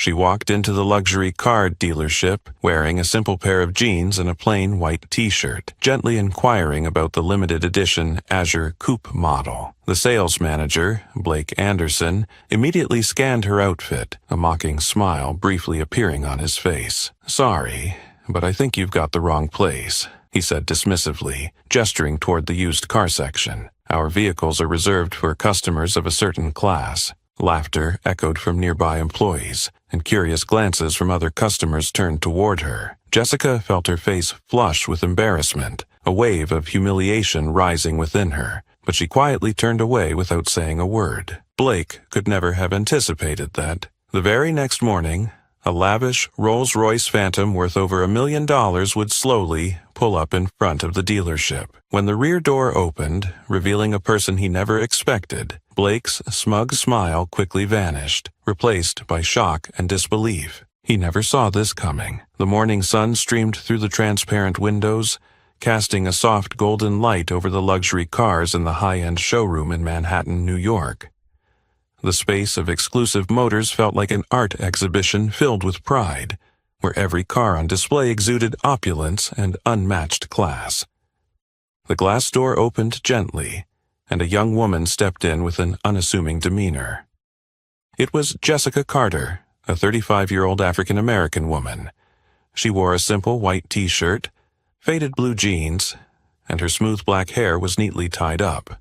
She walked into the luxury car dealership wearing a simple pair of jeans and a plain white t-shirt, gently inquiring about the limited edition Azure Coupe model. The sales manager, Blake Anderson, immediately scanned her outfit, a mocking smile briefly appearing on his face. "Sorry, but I think you've got the wrong place," he said dismissively, gesturing toward the used car section. "Our vehicles are reserved for customers of a certain class." Laughter echoed from nearby employees, and curious glances from other customers turned toward her. Jessica felt her face flush with embarrassment, a wave of humiliation rising within her, but she quietly turned away without saying a word. Blake could never have anticipated that. The very next morning, a lavish Rolls-Royce Phantom worth over $1 million would slowly pull up in front of the dealership. When the rear door opened, revealing a person he never expected, Blake's smug smile quickly vanished, replaced by shock and disbelief. He never saw this coming. The morning sun streamed through the transparent windows, casting a soft golden light over the luxury cars in the high-end showroom in Manhattan, New York. The space of exclusive motors felt like an art exhibition filled with pride, where every car on display exuded opulence and unmatched class. The glass door opened gently, and a young woman stepped in with an unassuming demeanor. It was Jessica Carter, a 35-year-old African-American woman. She wore a simple white t-shirt, faded blue jeans, and her smooth black hair was neatly tied up.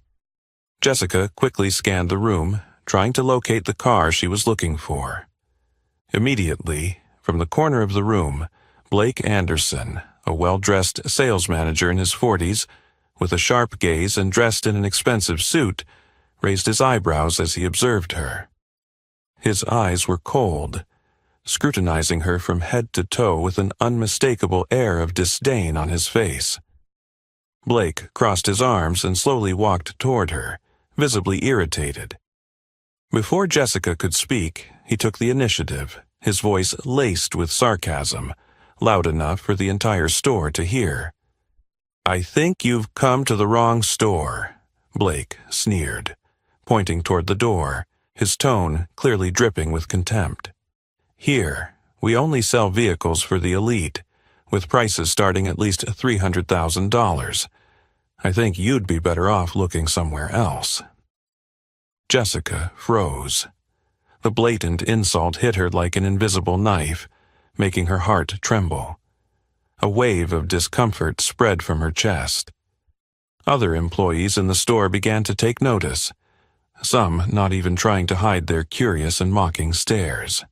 Jessica quickly scanned the room, trying to locate the car she was looking for. Immediately, from the corner of the room, Blake Anderson, a well-dressed sales manager in his 40s, with a sharp gaze and dressed in an expensive suit, raised his eyebrows as he observed her. His eyes were cold, scrutinizing her from head to toe with an unmistakable air of disdain on his face. Blake crossed his arms and slowly walked toward her, visibly irritated. Before Jessica could speak, he took the initiative, his voice laced with sarcasm, loud enough for the entire store to hear. "I think you've come to the wrong store," Blake sneered, pointing toward the door, his tone clearly dripping with contempt. "Here, we only sell vehicles for the elite, with prices starting at least $300,000. I think you'd be better off looking somewhere else." Jessica froze. The blatant insult hit her like an invisible knife, making her heart tremble. A wave of discomfort spread from her chest. Other employees in the store began to take notice, some not even trying to hide their curious and mocking stares.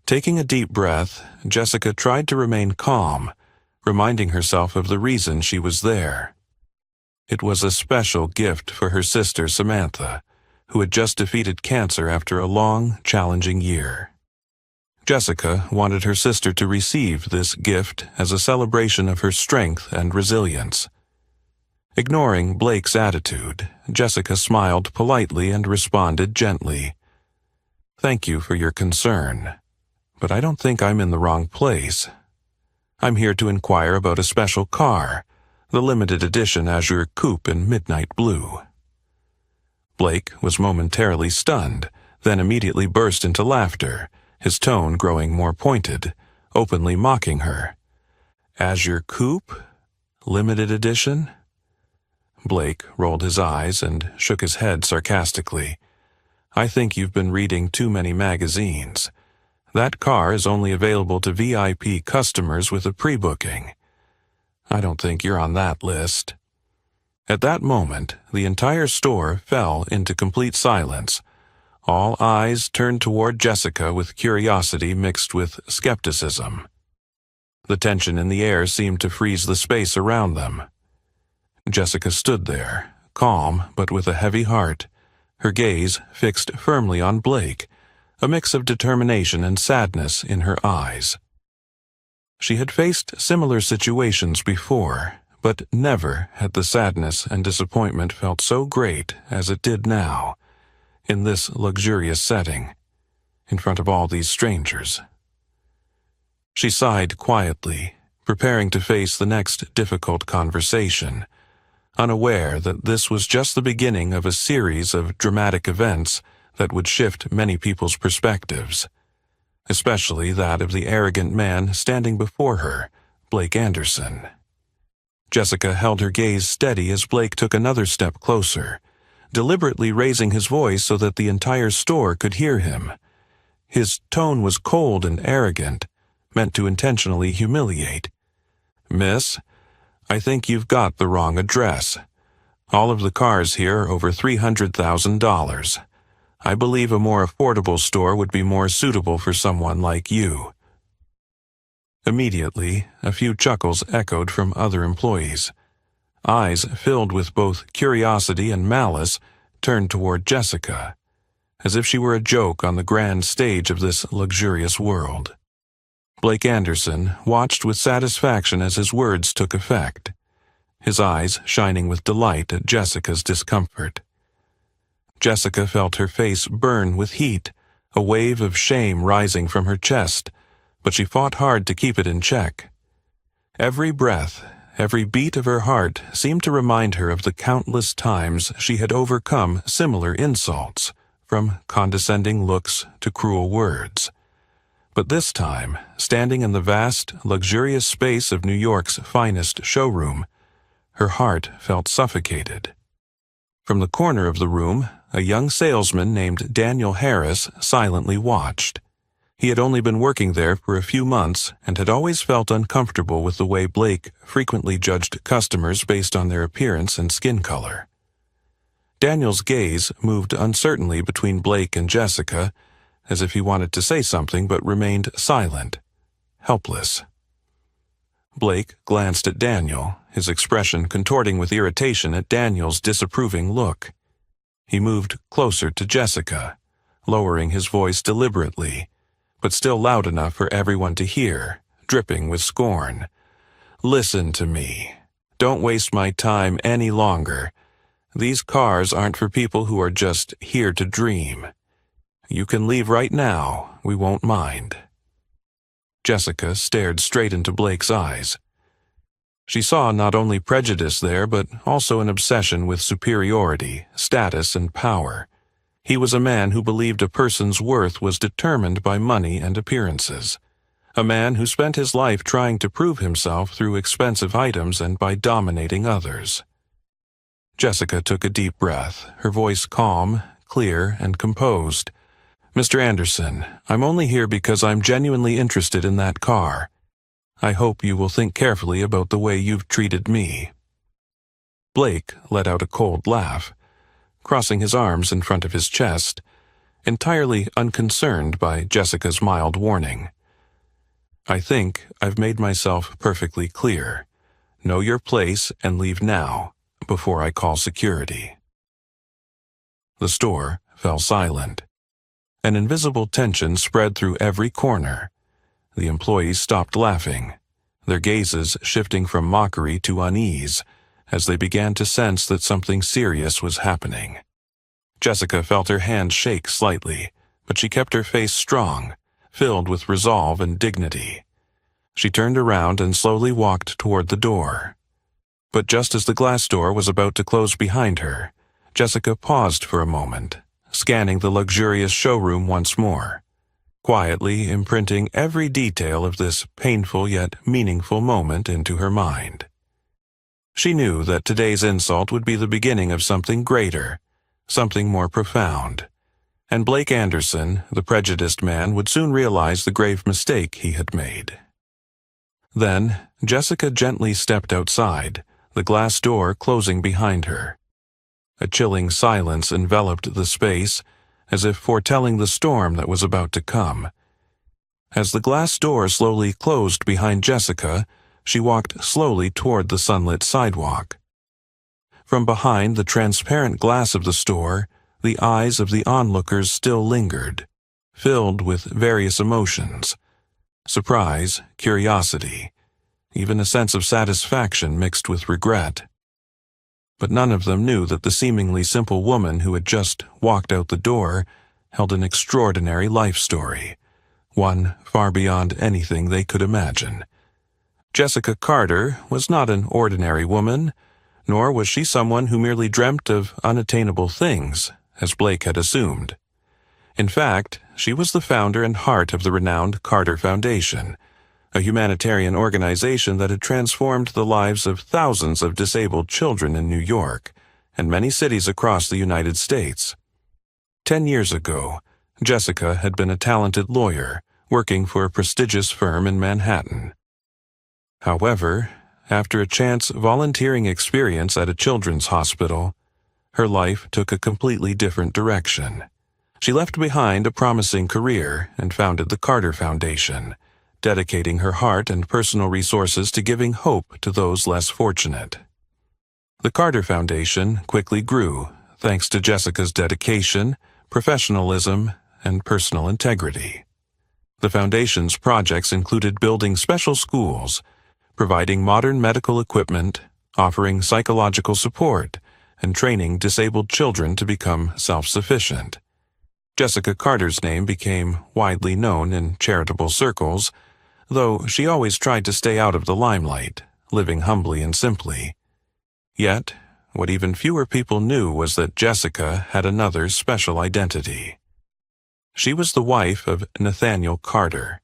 Taking a deep breath, Jessica tried to remain calm, reminding herself of the reason she was there. It was a special gift for her sister Samantha, who had just defeated cancer after a long, challenging year. Jessica wanted her sister to receive this gift as a celebration of her strength and resilience. Ignoring Blake's attitude, Jessica smiled politely and responded gently, "Thank you for your concern, but I don't think I'm in the wrong place. I'm here to inquire about a special car, the limited edition Azure Coupe in midnight blue." Blake was momentarily stunned, then immediately burst into laughter, his tone growing more pointed, openly mocking her. "Azure Coupe? Limited edition?" Blake rolled his eyes and shook his head sarcastically. "I think you've been reading too many magazines. That car is only available to VIP customers with a pre-booking. I don't think you're on that list." At that moment, the entire store fell into complete silence. All eyes turned toward Jessica with curiosity mixed with skepticism. The tension in the air seemed to freeze the space around them. Jessica stood there, calm but with a heavy heart, her gaze fixed firmly on Blake, a mix of determination and sadness in her eyes. She had faced similar situations before, but never had the sadness and disappointment felt so great as it did now, in this luxurious setting, in front of all these strangers. She sighed quietly, preparing to face the next difficult conversation, unaware that this was just the beginning of a series of dramatic events that would shift many people's perspectives. especially that of the arrogant man standing before her, Blake Anderson. Jessica held her gaze steady as Blake took another step closer, deliberately raising his voice so that the entire store could hear him. His tone was cold and arrogant, meant to intentionally humiliate. "Miss, I think you've got the wrong address. All of the cars here are over $300,000. I believe a more affordable store would be more suitable for someone like you." Immediately, a few chuckles echoed from other employees. Eyes filled with both curiosity and malice turned toward Jessica, as if she were a joke on the grand stage of this luxurious world. Blake Anderson watched with satisfaction as his words took effect, his eyes shining with delight at Jessica's discomfort. Jessica felt her face burn with heat, a wave of shame rising from her chest, but she fought hard to keep it in check. Every breath, every beat of her heart seemed to remind her of the countless times she had overcome similar insults, from condescending looks to cruel words. But this time, standing in the vast, luxurious space of New York's finest showroom, her heart felt suffocated. From the corner of the room, a young salesman named Daniel Harris silently watched. He had only been working there for a few months and had always felt uncomfortable with the way Blake frequently judged customers based on their appearance and skin color. Daniel's gaze moved uncertainly between Blake and Jessica, as if he wanted to say something but remained silent, helpless. Blake glanced at Daniel, his expression contorting with irritation at Daniel's disapproving look. He moved closer to Jessica, lowering his voice deliberately, but still loud enough for everyone to hear, dripping with scorn. "Listen to me. Don't waste my time any longer. These cars aren't for people who are just here to dream. You can leave right now. We won't mind." Jessica stared straight into Blake's eyes. She saw not only prejudice there, but also an obsession with superiority, status, and power. He was a man who believed a person's worth was determined by money and appearances. A man who spent his life trying to prove himself through expensive items and by dominating others. Jessica took a deep breath, her voice calm, clear, and composed. "Mr. Anderson, I'm only here because I'm genuinely interested in that car. I hope you will think carefully about the way you've treated me." Blake let out a cold laugh, crossing his arms in front of his chest, entirely unconcerned by Jessica's mild warning. "I think I've made myself perfectly clear. Know your place and leave now, before I call security." The store fell silent. An invisible tension spread through every corner. The employees stopped laughing, their gazes shifting from mockery to unease, as they began to sense that something serious was happening. Jessica felt her hand shake slightly, but she kept her face strong, filled with resolve and dignity. She turned around and slowly walked toward the door. But just as the glass door was about to close behind her, Jessica paused for a moment, scanning the luxurious showroom once more, quietly imprinting every detail of this painful yet meaningful moment into her mind. She knew that today's insult would be the beginning of something greater, something more profound, and Blake Anderson, the prejudiced man, would soon realize the grave mistake he had made. Then, Jessica gently stepped outside, the glass door closing behind her. A chilling silence enveloped the space, as if foretelling the storm that was about to come. As the glass door slowly closed behind Jessica, she walked slowly toward the sunlit sidewalk. From behind the transparent glass of the store, the eyes of the onlookers still lingered, filled with various emotions: surprise, curiosity, even a sense of satisfaction mixed with regret. But none of them knew that the seemingly simple woman who had just walked out the door held an extraordinary life story, one far beyond anything they could imagine. Jessica Carter was not an ordinary woman, nor was she someone who merely dreamt of unattainable things, as Blake had assumed. In fact, she was the founder and heart of the renowned Carter Foundation, a humanitarian organization that had transformed the lives of thousands of disabled children in New York and many cities across the United States. 10 years ago, Jessica had been a talented lawyer working for a prestigious firm in Manhattan. However, after a chance volunteering experience at a children's hospital, her life took a completely different direction. She left behind a promising career and founded the Carter Foundation, dedicating her heart and personal resources to giving hope to those less fortunate. The Carter Foundation quickly grew thanks to Jessica's dedication, professionalism, and personal integrity. The foundation's projects included building special schools, providing modern medical equipment, offering psychological support, and training disabled children to become self-sufficient. Jessica Carter's name became widely known in charitable circles, though she always tried to stay out of the limelight, living humbly and simply. Yet, what even fewer people knew was that Jessica had another special identity. She was the wife of Nathaniel Carter,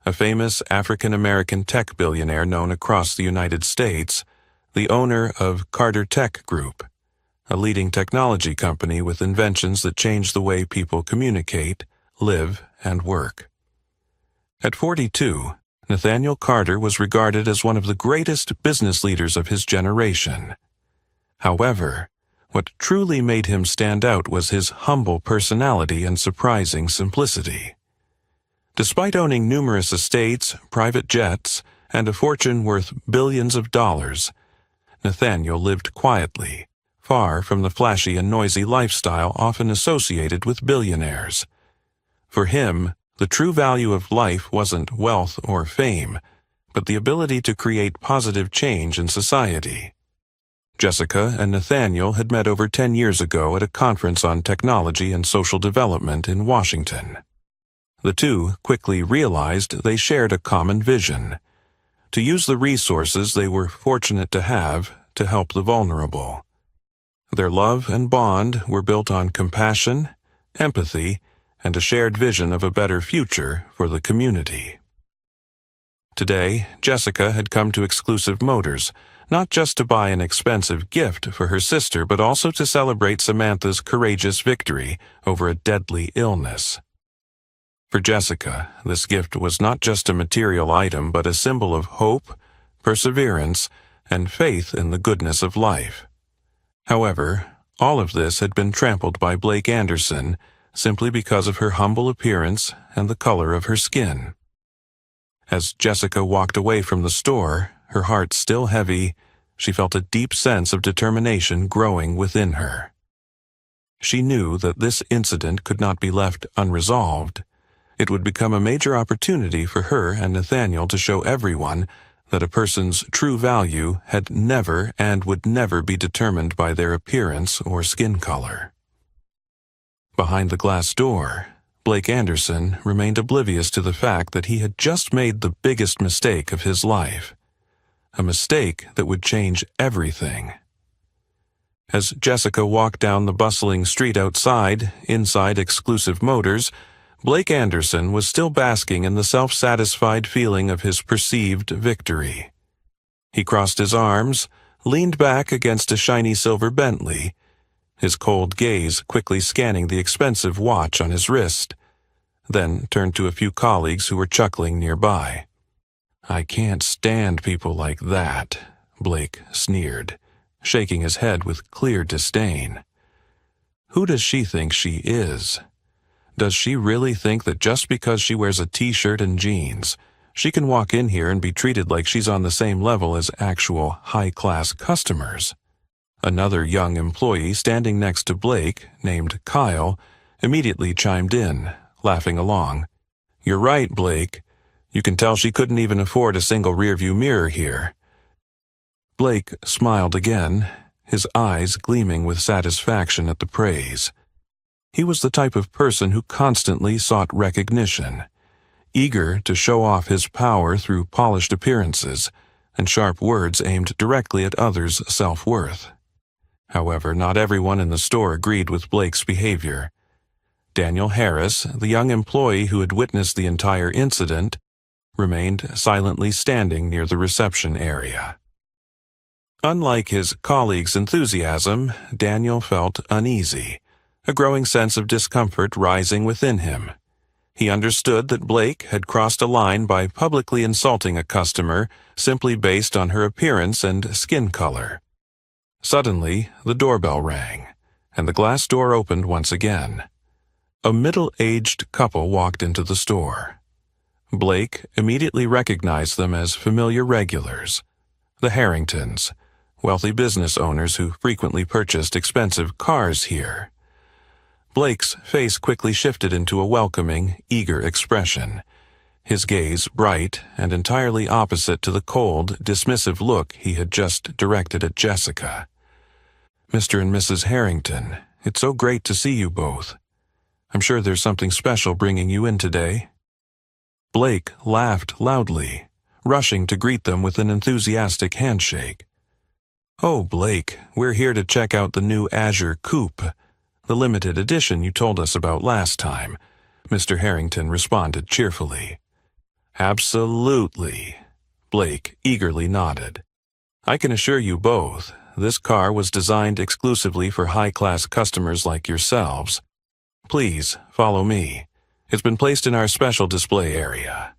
a famous African-American tech billionaire known across the United States, the owner of Carter Tech Group, a leading technology company with inventions that change the way people communicate, live, and work. At 42, Nathaniel Carter was regarded as one of the greatest business leaders of his generation. However, what truly made him stand out was his humble personality and surprising simplicity. Despite owning numerous estates, private jets, and a fortune worth billions of dollars, Nathaniel lived quietly, far from the flashy and noisy lifestyle often associated with billionaires. For him, the true value of life wasn't wealth or fame, but the ability to create positive change in society. Jessica and Nathaniel had met over 10 years ago at a conference on technology and social development in Washington. The two quickly realized they shared a common vision: to use the resources they were fortunate to have to help the vulnerable. Their love and bond were built on compassion, empathy, and a shared vision of a better future for the community. Today, Jessica had come to Exclusive Motors, not just to buy an expensive gift for her sister, but also to celebrate Samantha's courageous victory over a deadly illness. For Jessica, this gift was not just a material item, but a symbol of hope, perseverance, and faith in the goodness of life. However, all of this had been trampled by Blake Anderson simply because of her humble appearance and the color of her skin. As Jessica walked away from the store, her heart still heavy, she felt a deep sense of determination growing within her. She knew that this incident could not be left unresolved. It would become a major opportunity for her and Nathaniel to show everyone that a person's true value had never and would never be determined by their appearance or skin color. Behind the glass door, Blake Anderson remained oblivious to the fact that he had just made the biggest mistake of his life, a mistake that would change everything. As Jessica walked down the bustling street outside, inside Exclusive Motors, Blake Anderson was still basking in the self-satisfied feeling of his perceived victory. He crossed his arms, leaned back against a shiny silver Bentley, his cold gaze quickly scanning the expensive watch on his wrist, then turned to a few colleagues who were chuckling nearby. "I can't stand people like that," Blake sneered, shaking his head with clear disdain. "Who does she think she is? Does she really think that just because she wears a t-shirt and jeans, she can walk in here and be treated like she's on the same level as actual high-class customers?" Another young employee standing next to Blake, named Kyle, immediately chimed in, laughing along. "You're right, Blake. You can tell she couldn't even afford a single rearview mirror here." Blake smiled again, his eyes gleaming with satisfaction at the praise. He was the type of person who constantly sought recognition, eager to show off his power through polished appearances and sharp words aimed directly at others' self-worth. However, not everyone in the store agreed with Blake's behavior. Daniel Harris, the young employee who had witnessed the entire incident, remained silently standing near the reception area. Unlike his colleagues' enthusiasm, Daniel felt uneasy, a growing sense of discomfort rising within him. He understood that Blake had crossed a line by publicly insulting a customer simply based on her appearance and skin color. Suddenly, the doorbell rang, and the glass door opened once again. A middle-aged couple walked into the store. Blake immediately recognized them as familiar regulars, the Harringtons, wealthy business owners who frequently purchased expensive cars here. Blake's face quickly shifted into a welcoming, eager expression, his gaze bright and entirely opposite to the cold, dismissive look he had just directed at Jessica. "Mr. and Mrs. Harrington, it's so great to see you both. I'm sure there's something special bringing you in today." Blake laughed loudly, rushing to greet them with an enthusiastic handshake. "Oh, Blake, we're here to check out the new Azure Coupe, the limited edition you told us about last time," Mr. Harrington responded cheerfully. "Absolutely," Blake eagerly nodded. "I can assure you both, this car was designed exclusively for high-class customers like yourselves. Please, follow me. It's been placed in our special display area."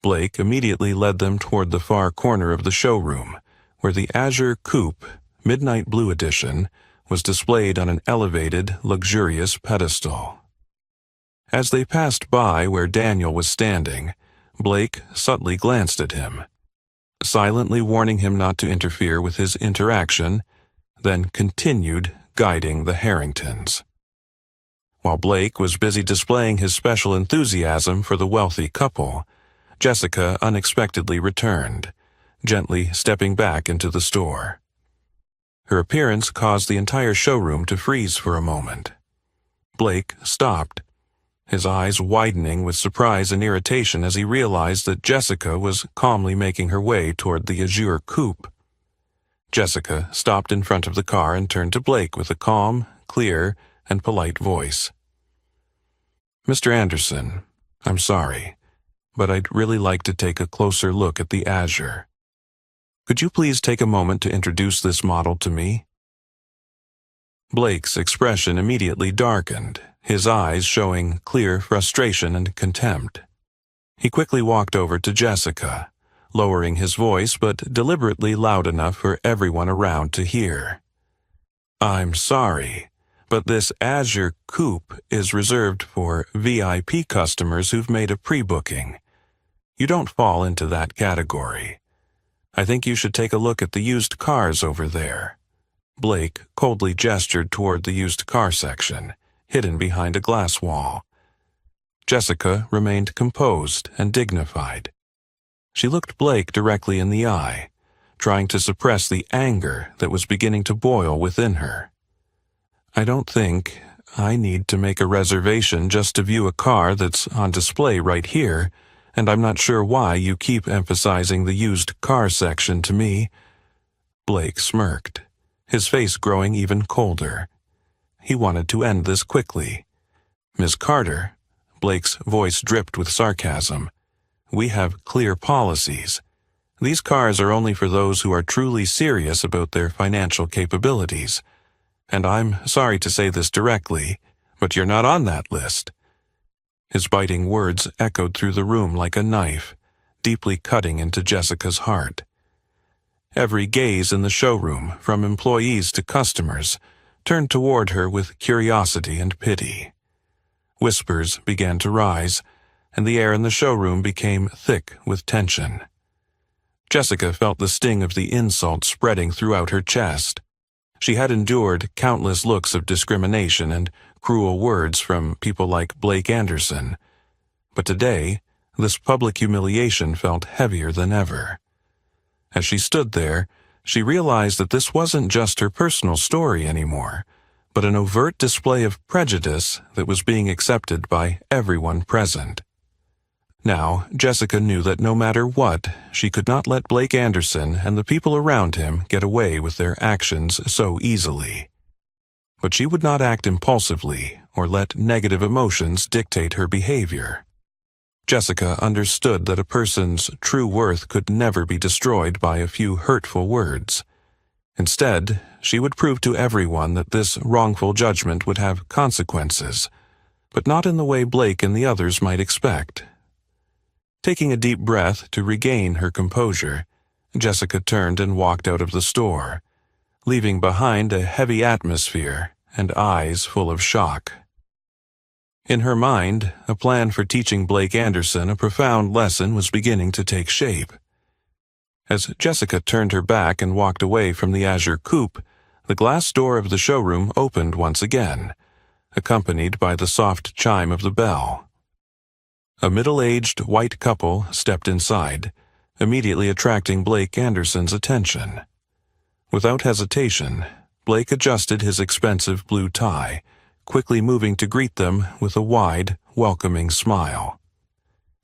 Blake immediately led them toward the far corner of the showroom, where the Azure Coupe, Midnight Blue Edition, was displayed on an elevated, luxurious pedestal. As they passed by where Daniel was standing, Blake subtly glanced at him, silently warning him not to interfere with his interaction, then continued guiding the Harringtons. While Blake was busy displaying his special enthusiasm for the wealthy couple, Jessica unexpectedly returned, gently stepping back into the store. Her appearance caused the entire showroom to freeze for a moment. Blake stopped, his eyes widening with surprise and irritation as he realized that Jessica was calmly making her way toward the Azure Coupe. Jessica stopped in front of the car and turned to Blake with a calm, clear, and polite voice. "Mr. Anderson, I'm sorry, but I'd really like to take a closer look at the Azure. Could you please take a moment to introduce this model to me?" Blake's expression immediately darkened, his eyes showing clear frustration and contempt. He quickly walked over to Jessica, lowering his voice but deliberately loud enough for everyone around to hear. "I'm sorry, but this Azure Coupe is reserved for VIP customers who've made a pre-booking. You don't fall into that category. I think you should take a look at the used cars over there." Blake coldly gestured toward the used car section, hidden behind a glass wall. Jessica remained composed and dignified. She looked Blake directly in the eye, trying to suppress the anger that was beginning to boil within her. "I don't think I need to make a reservation just to view a car that's on display right here, and I'm not sure why you keep emphasizing the used car section to me." Blake smirked, his face growing even colder. He wanted to end this quickly. "Ms. Carter," Blake's voice dripped with sarcasm, "we have clear policies. These cars are only for those who are truly serious about their financial capabilities. And I'm sorry to say this directly, but you're not on that list." His biting words echoed through the room like a knife, deeply cutting into Jessica's heart. Every gaze in the showroom, from employees to customers, turned toward her with curiosity and pity. Whispers began to rise, and the air in the showroom became thick with tension. Jessica felt the sting of the insult spreading throughout her chest. She had endured countless looks of discrimination and cruel words from people like Blake Anderson, but today, this public humiliation felt heavier than ever. As she stood there, she realized that this wasn't just her personal story anymore, but an overt display of prejudice that was being accepted by everyone present. Now, Jessica knew that no matter what, she could not let Blake Anderson and the people around him get away with their actions so easily. But she would not act impulsively or let negative emotions dictate her behavior. Jessica understood that a person's true worth could never be destroyed by a few hurtful words. Instead, she would prove to everyone that this wrongful judgment would have consequences, but not in the way Blake and the others might expect. Taking a deep breath to regain her composure, Jessica turned and walked out of the store, leaving behind a heavy atmosphere and eyes full of shock. In her mind, a plan for teaching Blake Anderson a profound lesson was beginning to take shape. As Jessica turned her back and walked away from the Azure Coupe, the glass door of the showroom opened once again, accompanied by the soft chime of the bell. A middle-aged white couple stepped inside, immediately attracting Blake Anderson's attention. Without hesitation, Blake adjusted his expensive blue tie, quickly moving to greet them with a wide, welcoming smile.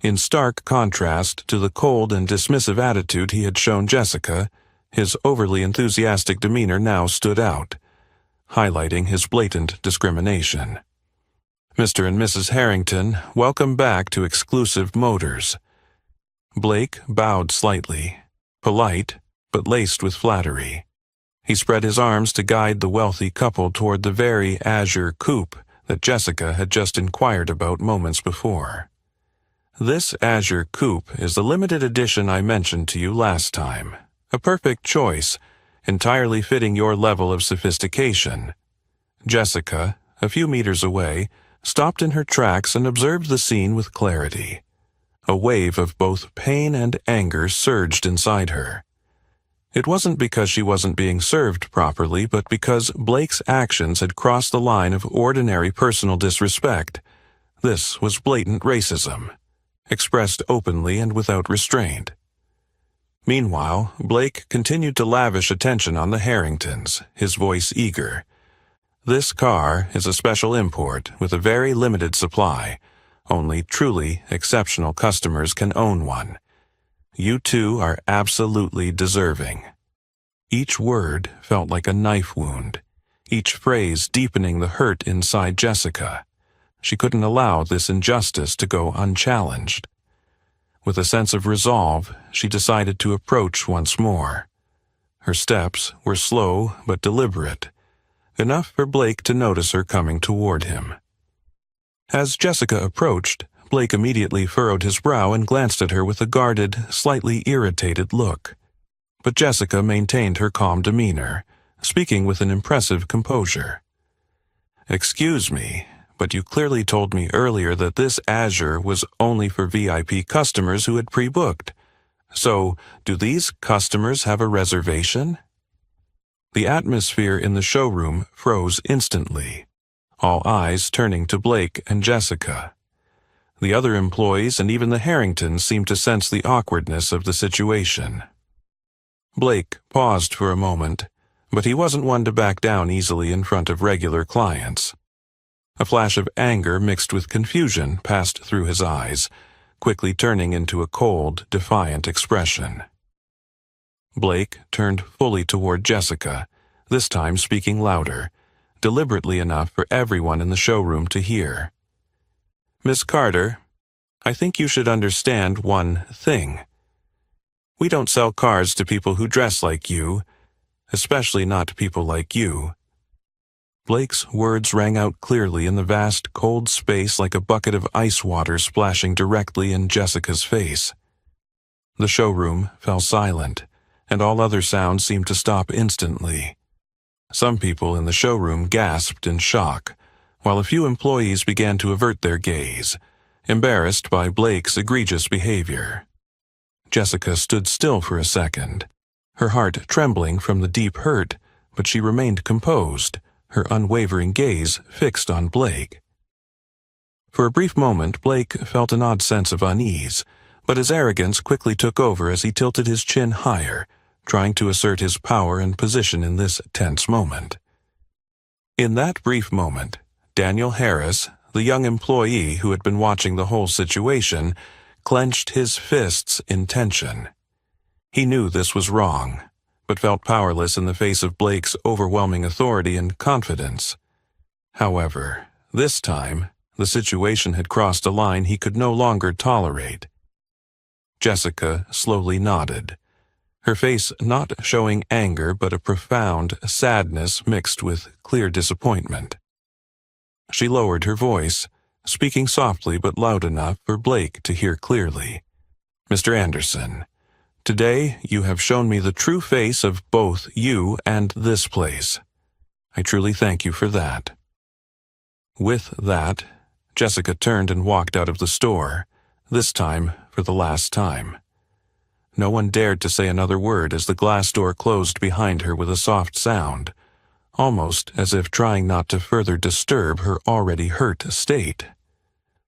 In stark contrast to the cold and dismissive attitude he had shown Jessica, his overly enthusiastic demeanor now stood out, highlighting his blatant discrimination. "Mr. and Mrs. Harrington, welcome back to Exclusive Motors." Blake bowed slightly, polite but laced with flattery. He spread his arms to guide the wealthy couple toward the very Azure Coupe that Jessica had just inquired about moments before. "This Azure Coupe is the limited edition I mentioned to you last time. A perfect choice, entirely fitting your level of sophistication." Jessica, a few meters away, stopped in her tracks and observed the scene with clarity. A wave of both pain and anger surged inside her. It wasn't because she wasn't being served properly, but because Blake's actions had crossed the line of ordinary personal disrespect. This was blatant racism, expressed openly and without restraint. Meanwhile, Blake continued to lavish attention on the Harringtons, his voice eager. "This car is a special import with a very limited supply. Only truly exceptional customers can own one. You two are absolutely deserving." Each word felt like a knife wound, each phrase deepening the hurt inside Jessica. She couldn't allow this injustice to go unchallenged. With a sense of resolve, she decided to approach once more. Her steps were slow but deliberate, enough for Blake to notice her coming toward him. As Jessica approached, Blake immediately furrowed his brow and glanced at her with a guarded, slightly irritated look. But Jessica maintained her calm demeanor, speaking with an impressive composure. "Excuse me, but you clearly told me earlier that this Azure was only for VIP customers who had pre-booked. So, do these customers have a reservation?" The atmosphere in the showroom froze instantly, all eyes turning to Blake and Jessica. The other employees and even the Harringtons seemed to sense the awkwardness of the situation. Blake paused for a moment, but he wasn't one to back down easily in front of regular clients. A flash of anger mixed with confusion passed through his eyes, quickly turning into a cold, defiant expression. Blake turned fully toward Jessica, this time speaking louder, deliberately enough for everyone in the showroom to hear. "Miss Carter, I think you should understand one thing. We don't sell cars to people who dress like you, especially not people like you." Blake's words rang out clearly in the vast, cold space like a bucket of ice water splashing directly in Jessica's face. The showroom fell silent, and all other sounds seemed to stop instantly. Some people in the showroom gasped in shock, while a few employees began to avert their gaze, embarrassed by Blake's egregious behavior. Jessica stood still for a second, her heart trembling from the deep hurt, but she remained composed, her unwavering gaze fixed on Blake. For a brief moment, Blake felt an odd sense of unease, but his arrogance quickly took over as he tilted his chin higher, trying to assert his power and position in this tense moment. In that brief moment, Daniel Harris, the young employee who had been watching the whole situation, clenched his fists in tension. He knew this was wrong, but felt powerless in the face of Blake's overwhelming authority and confidence. However, this time, the situation had crossed a line he could no longer tolerate. Jessica slowly nodded, her face not showing anger but a profound sadness mixed with clear disappointment. She lowered her voice, speaking softly but loud enough for Blake to hear clearly. "Mr. Anderson, today you have shown me the true face of both you and this place. I truly thank you for that." With that, Jessica turned and walked out of the store, this time for the last time. No one dared to say another word as the glass door closed behind her with a soft sound, almost as if trying not to further disturb her already hurt state.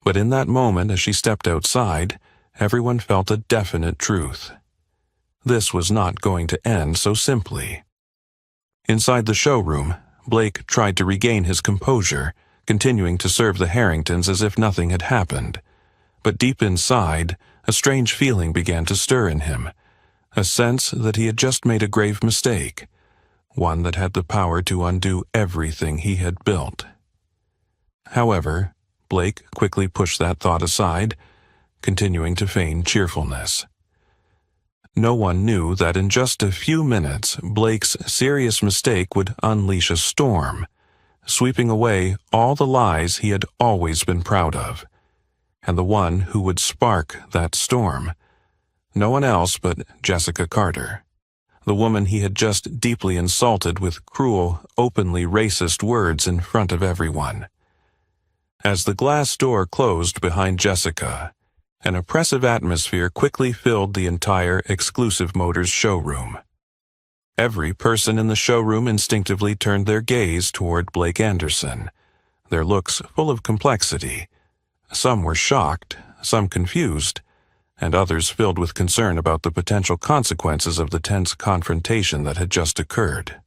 But in that moment, as she stepped outside, everyone felt a definite truth. This was not going to end so simply. Inside the showroom, Blake tried to regain his composure, continuing to serve the Harringtons as if nothing had happened. But deep inside, a strange feeling began to stir in him, a sense that he had just made a grave mistake, one that had the power to undo everything he had built. However, Blake quickly pushed that thought aside, continuing to feign cheerfulness. No one knew that in just a few minutes, Blake's serious mistake would unleash a storm, sweeping away all the lies he had always been proud of. And the one who would spark that storm, no one else but Jessica Carter, the woman he had just deeply insulted with cruel, openly racist words in front of everyone. As the glass door closed behind Jessica, an oppressive atmosphere quickly filled the entire Exclusive Motors showroom. Every person in the showroom instinctively turned their gaze toward Blake Anderson, their looks full of complexity. Some were shocked, some confused, and others filled with concern about the potential consequences of the tense confrontation that had just occurred.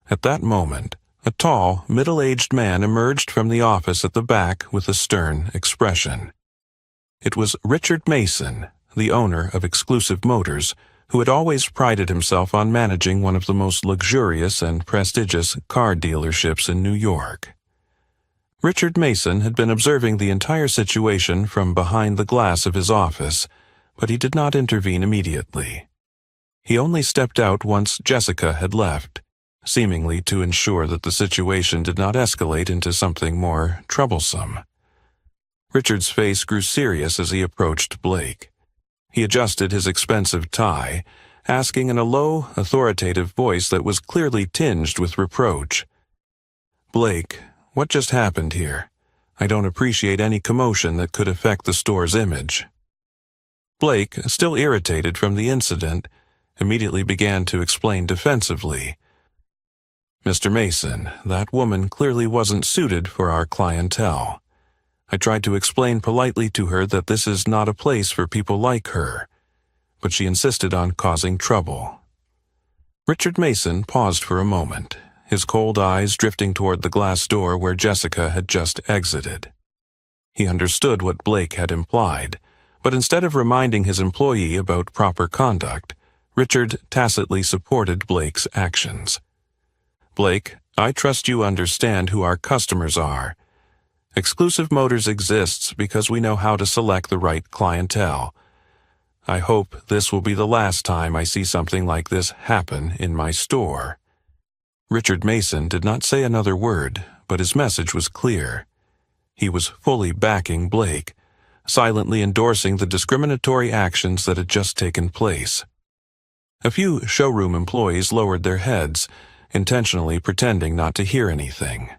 At that moment, a tall, middle-aged man emerged from the office at the back with a stern expression. It was Richard Mason, the owner of Exclusive Motors, who had always prided himself on managing one of the most luxurious and prestigious car dealerships in New York. Richard Mason had been observing the entire situation from behind the glass of his office, but he did not intervene immediately. He only stepped out once Jessica had left, seemingly to ensure that the situation did not escalate into something more troublesome. Richard's face grew serious as he approached Blake. He adjusted his expensive tie, asking in a low, authoritative voice that was clearly tinged with reproach, "Blake, what just happened here? I don't appreciate any commotion that could affect the store's image." Blake, still irritated from the incident, immediately began to explain defensively. "Mr. Mason, that woman clearly wasn't suited for our clientele. I tried to explain politely to her that this is not a place for people like her, but she insisted on causing trouble." Richard Mason paused for a moment, his cold eyes drifting toward the glass door where Jessica had just exited. He understood what Blake had implied, but instead of reminding his employee about proper conduct, Richard tacitly supported Blake's actions. "Blake, I trust you understand who our customers are. Exclusive Motors exists because we know how to select the right clientele. I hope this will be the last time I see something like this happen in my store." Richard Mason did not say another word, but his message was clear. He was fully backing Blake, silently endorsing the discriminatory actions that had just taken place. A few showroom employees lowered their heads, intentionally pretending not to hear anything.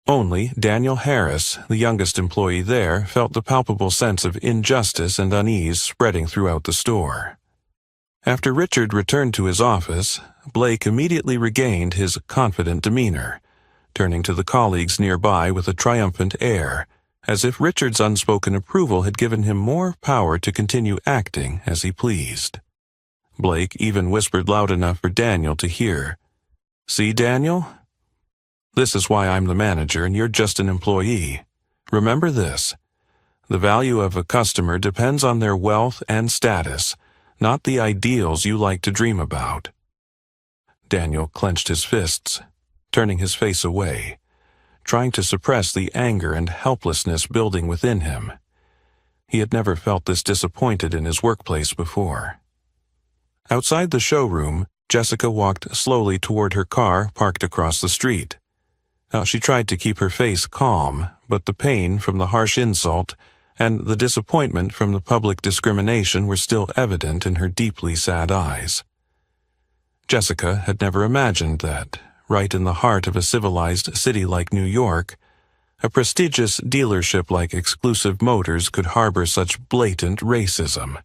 Only Daniel Harris, the youngest employee there, felt the palpable sense of injustice and unease spreading throughout the store. After Richard returned to his office, Blake immediately regained his confident demeanor, turning to the colleagues nearby with a triumphant air, as if Richard's unspoken approval had given him more power to continue acting as he pleased. Blake even whispered loud enough for Daniel to hear, "See, Daniel? This is why I'm the manager and you're just an employee. Remember this. The value of a customer depends on their wealth and status, not the ideals you like to dream about." Daniel clenched his fists, turning his face away. trying to suppress the anger and helplessness building within him. He had never felt this disappointed in his workplace before. Outside the showroom, Jessica walked slowly toward her car parked across the street. Now, she tried to keep her face calm, but the pain from the harsh insult and the disappointment from the public discrimination were still evident in her deeply sad eyes. Jessica had never imagined that, right in the heart of a civilized city like New York, a prestigious dealership like Exclusive Motors could harbor such blatant racism.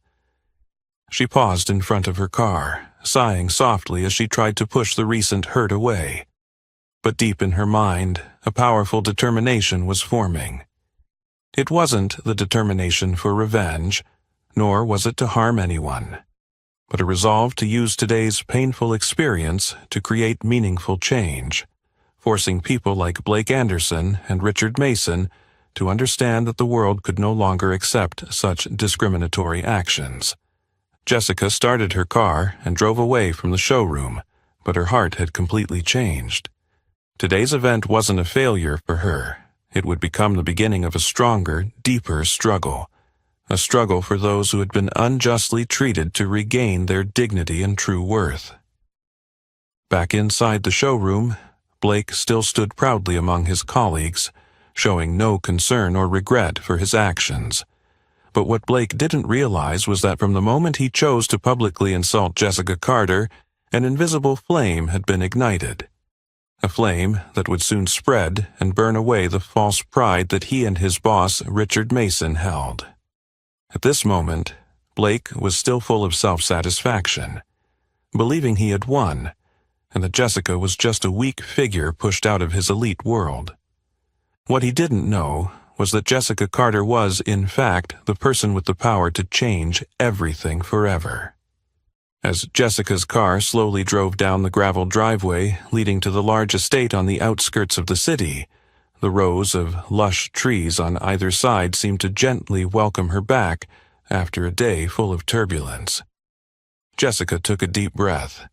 She paused in front of her car, sighing softly as she tried to push the recent hurt away. But deep in her mind, a powerful determination was forming. It wasn't the determination for revenge, nor was it to harm anyone, but a resolve to use today's painful experience to create meaningful change, forcing people like Blake Anderson and Richard Mason to understand that the world could no longer accept such discriminatory actions. Jessica started her car and drove away from the showroom, but her heart had completely changed. Today's event wasn't a failure for her. It would become the beginning of a stronger, deeper struggle. A struggle for those who had been unjustly treated to regain their dignity and true worth. Back inside the showroom, Blake still stood proudly among his colleagues, showing no concern or regret for his actions. But what Blake didn't realize was that from the moment he chose to publicly insult Jessica Carter, an invisible flame had been ignited. A flame that would soon spread and burn away the false pride that he and his boss, Richard Mason, held. At this moment, Blake was still full of self-satisfaction, believing he had won, and that Jessica was just a weak figure pushed out of his elite world. What he didn't know was that Jessica Carter was, in fact, the person with the power to change everything forever. As Jessica's car slowly drove down the gravel driveway leading to the large estate on the outskirts of the city, the rows of lush trees on either side seemed to gently welcome her back after a day full of turbulence. Jessica took a deep breath,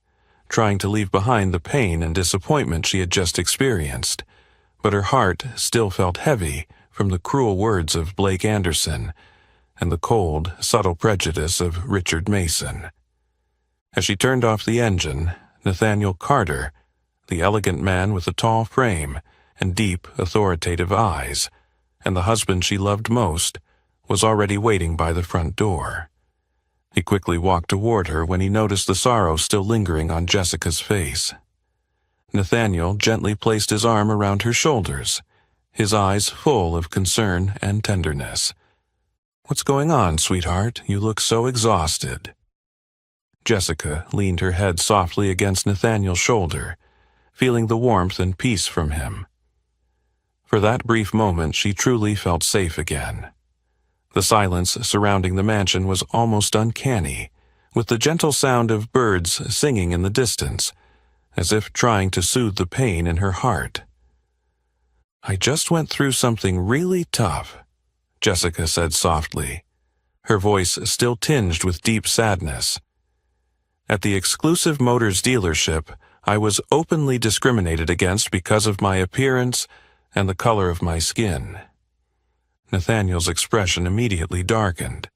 trying to leave behind the pain and disappointment she had just experienced, but her heart still felt heavy from the cruel words of Blake Anderson and the cold, subtle prejudice of Richard Mason. As she turned off the engine, Nathaniel Carter, the elegant man with a tall frame and deep, authoritative eyes, and the husband she loved most, was already waiting by the front door. He quickly walked toward her when he noticed the sorrow still lingering on Jessica's face. Nathaniel gently placed his arm around her shoulders, his eyes full of concern and tenderness. "What's going on, sweetheart? You look so exhausted." Jessica leaned her head softly against Nathaniel's shoulder, feeling the warmth and peace from him. For that brief moment, she truly felt safe again. The silence surrounding the mansion was almost uncanny, with the gentle sound of birds singing in the distance, as if trying to soothe the pain in her heart. "I just went through something really tough," Jessica said softly, her voice still tinged with deep sadness. "At the Exclusive Motors dealership, I was openly discriminated against because of my appearance and the color of my skin." Nathaniel's expression immediately darkened,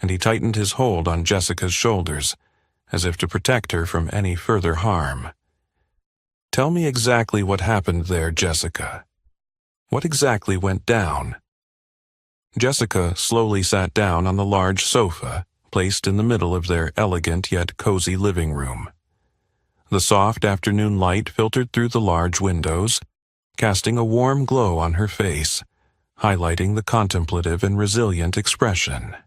and he tightened his hold on Jessica's shoulders, as if to protect her from any further harm. "Tell me exactly what happened there, Jessica. What exactly went down?" Jessica slowly sat down on the large sofa placed in the middle of their elegant yet cozy living room. The soft afternoon light filtered through the large windows, casting a warm glow on her face, highlighting the contemplative and resilient expression.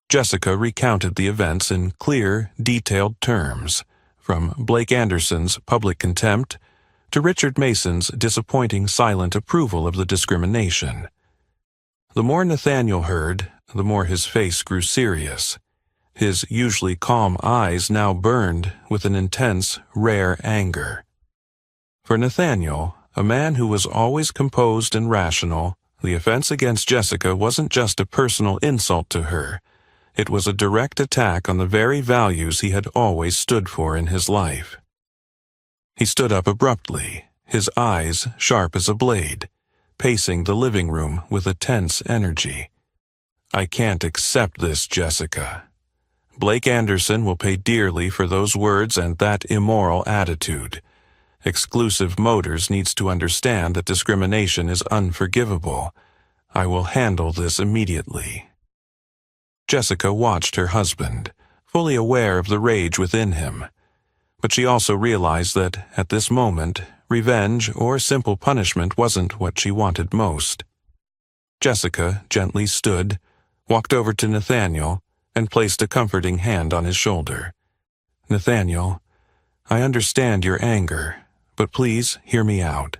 Jessica recounted the events in clear, detailed terms, from Blake Anderson's public contempt to Richard Mason's disappointing silent approval of the discrimination. The more Nathaniel heard, the more his face grew serious. His usually calm eyes now burned with an intense, rare anger. For Nathaniel, a man who was always composed and rational, the offense against Jessica wasn't just a personal insult to her. It was a direct attack on the very values he had always stood for in his life. He stood up abruptly, his eyes sharp as a blade, pacing the living room with a tense energy. "I can't accept this, Jessica. Blake Anderson will pay dearly for those words and that immoral attitude. Exclusive Motors needs to understand that discrimination is unforgivable. I will handle this immediately." Jessica watched her husband, fully aware of the rage within him. But she also realized that, at this moment, revenge or simple punishment wasn't what she wanted most. Jessica gently stood, walked over to Nathaniel, and placed a comforting hand on his shoulder. "Nathaniel, I understand your anger, but please hear me out.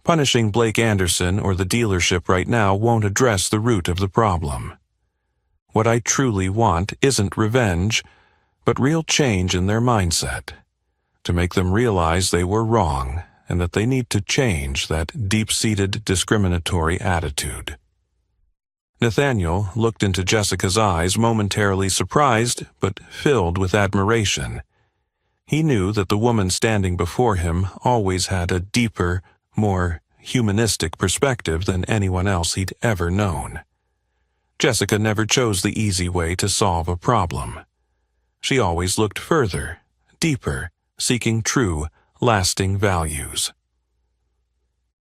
Punishing Blake Anderson or the dealership right now won't address the root of the problem. What I truly want isn't revenge, but real change in their mindset, to make them realize they were wrong and that they need to change that deep-seated discriminatory attitude." Nathaniel looked into Jessica's eyes, momentarily surprised but filled with admiration. He knew that the woman standing before him always had a deeper, more humanistic perspective than anyone else he'd ever known. Jessica never chose the easy way to solve a problem. She always looked further, deeper, seeking true, lasting values.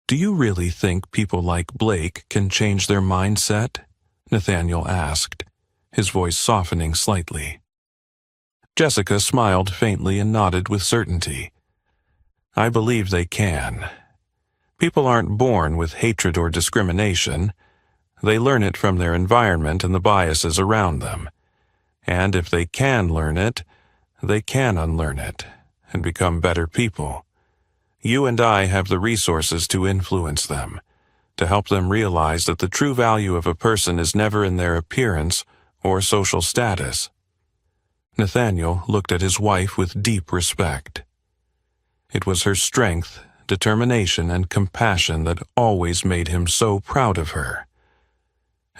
"Do you really think people like Blake can change their mindset?" Nathaniel asked, his voice softening slightly. Jessica smiled faintly and nodded with certainty. "I believe they can. People aren't born with hatred or discrimination. They learn it from their environment and the biases around them. And if they can learn it, they can unlearn it and become better people. You and I have the resources to influence them, to help them realize that the true value of a person is never in their appearance or social status." Nathaniel looked at his wife with deep respect. It was her strength, determination, and compassion that always made him so proud of her.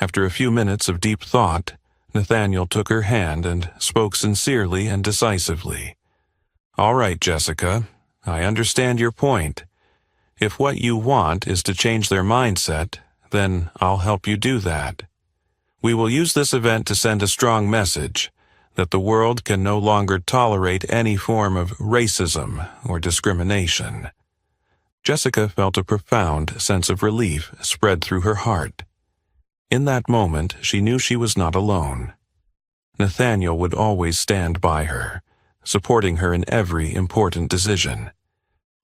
After a few minutes of deep thought, Nathaniel took her hand and spoke sincerely and decisively. "All right, Jessica, I understand your point. If what you want is to change their mindset, then I'll help you do that. We will use this event to send a strong message that the world can no longer tolerate any form of racism or discrimination." Jessica felt a profound sense of relief spread through her heart. In that moment, she knew she was not alone. Nathaniel would always stand by her, supporting her in every important decision.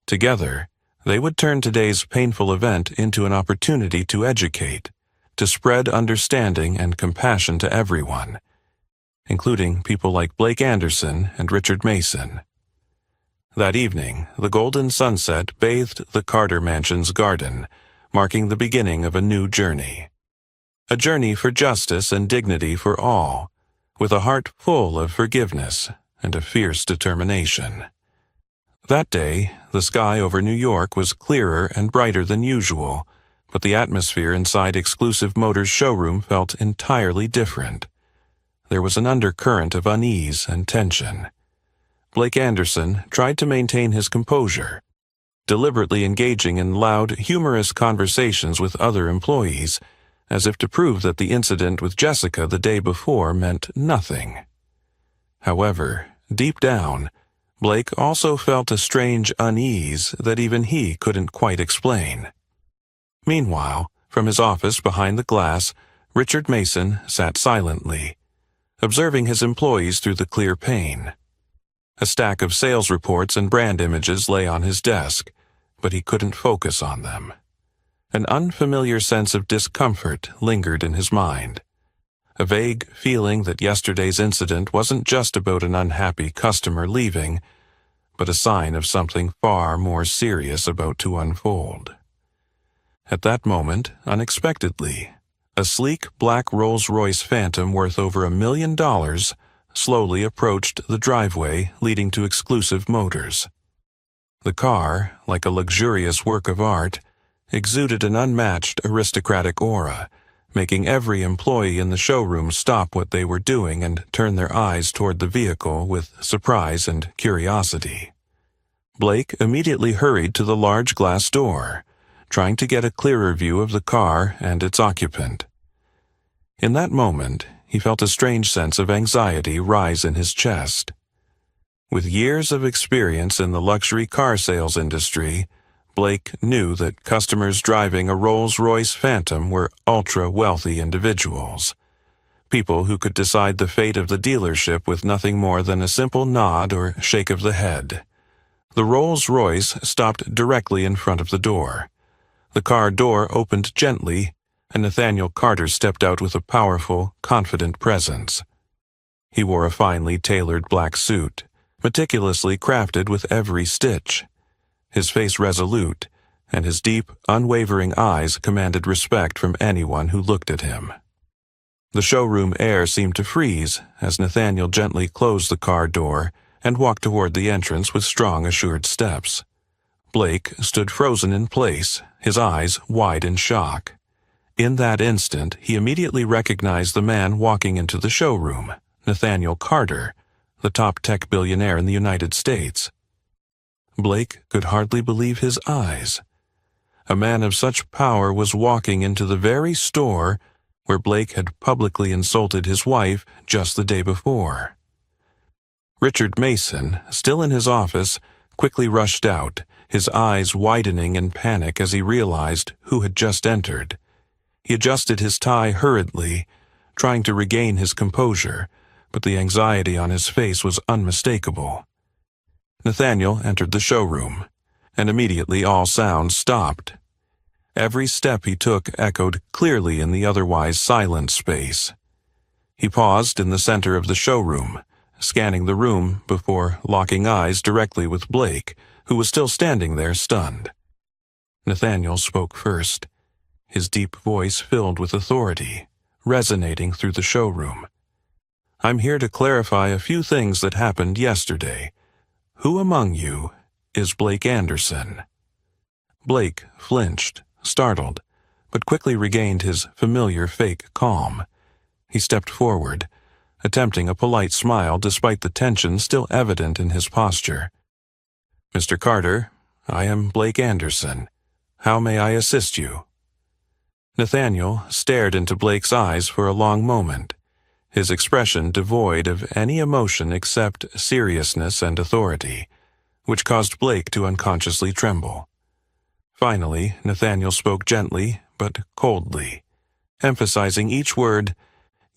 Together, they would turn today's painful event into an opportunity to educate, to spread understanding and compassion to everyone, including people like Blake Anderson and Richard Mason. That evening, the golden sunset bathed the Carter Mansion's garden, marking the beginning of a new journey. A journey for justice and dignity for all, with a heart full of forgiveness and a fierce determination. That day, the sky over New York was clearer and brighter than usual, but the atmosphere inside Exclusive Motors' showroom felt entirely different. There was an undercurrent of unease and tension. Blake Anderson tried to maintain his composure, deliberately engaging in loud, humorous conversations with other employees, as if to prove that the incident with Jessica the day before meant nothing. However, deep down, Blake also felt a strange unease that even he couldn't quite explain. Meanwhile, from his office behind the glass, Richard Mason sat silently, observing his employees through the clear pane. A stack of sales reports and brand images lay on his desk, but he couldn't focus on them. An unfamiliar sense of discomfort lingered in his mind, a vague feeling that yesterday's incident wasn't just about an unhappy customer leaving, but a sign of something far more serious about to unfold. At that moment, unexpectedly, a sleek black Rolls-Royce Phantom worth over $1 million slowly approached the driveway leading to Exclusive Motors. The car, like a luxurious work of art, exuded an unmatched aristocratic aura, making every employee in the showroom stop what they were doing and turn their eyes toward the vehicle with surprise and curiosity. Blake immediately hurried to the large glass door, trying to get a clearer view of the car and its occupant. In that moment, he felt a strange sense of anxiety rise in his chest. With years of experience in the luxury car sales industry, Blake knew that customers driving a Rolls-Royce Phantom were ultra-wealthy individuals, people who could decide the fate of the dealership with nothing more than a simple nod or shake of the head. The Rolls-Royce stopped directly in front of the door. The car door opened gently, and Nathaniel Carter stepped out with a powerful, confident presence. He wore a finely tailored black suit, meticulously crafted with every stitch. His face resolute, and his deep, unwavering eyes commanded respect from anyone who looked at him. The showroom air seemed to freeze as Nathaniel gently closed the car door and walked toward the entrance with strong, assured steps. Blake stood frozen in place, his eyes wide in shock. In that instant, he immediately recognized the man walking into the showroom, Nathaniel Carter, the top tech billionaire in the United States. Blake could hardly believe his eyes. A man of such power was walking into the very store where Blake had publicly insulted his wife just the day before. Richard Mason, still in his office, quickly rushed out, his eyes widening in panic as he realized who had just entered. He adjusted his tie hurriedly, trying to regain his composure, but the anxiety on his face was unmistakable. Nathaniel entered the showroom, and immediately all sounds stopped. Every step he took echoed clearly in the otherwise silent space. He paused in the center of the showroom, scanning the room before locking eyes directly with Blake, who was still standing there stunned. Nathaniel spoke first, his deep voice filled with authority, resonating through the showroom. "I'm here to clarify a few things that happened yesterday. Who among you is Blake Anderson?" Blake flinched, startled, but quickly regained his familiar fake calm. He stepped forward, attempting a polite smile despite the tension still evident in his posture. "Mr. Carter, I am Blake Anderson. How may I assist you?" Nathaniel stared into Blake's eyes for a long moment, his expression devoid of any emotion except seriousness and authority, which caused Blake to unconsciously tremble. Finally, Nathaniel spoke gently but coldly, emphasizing each word.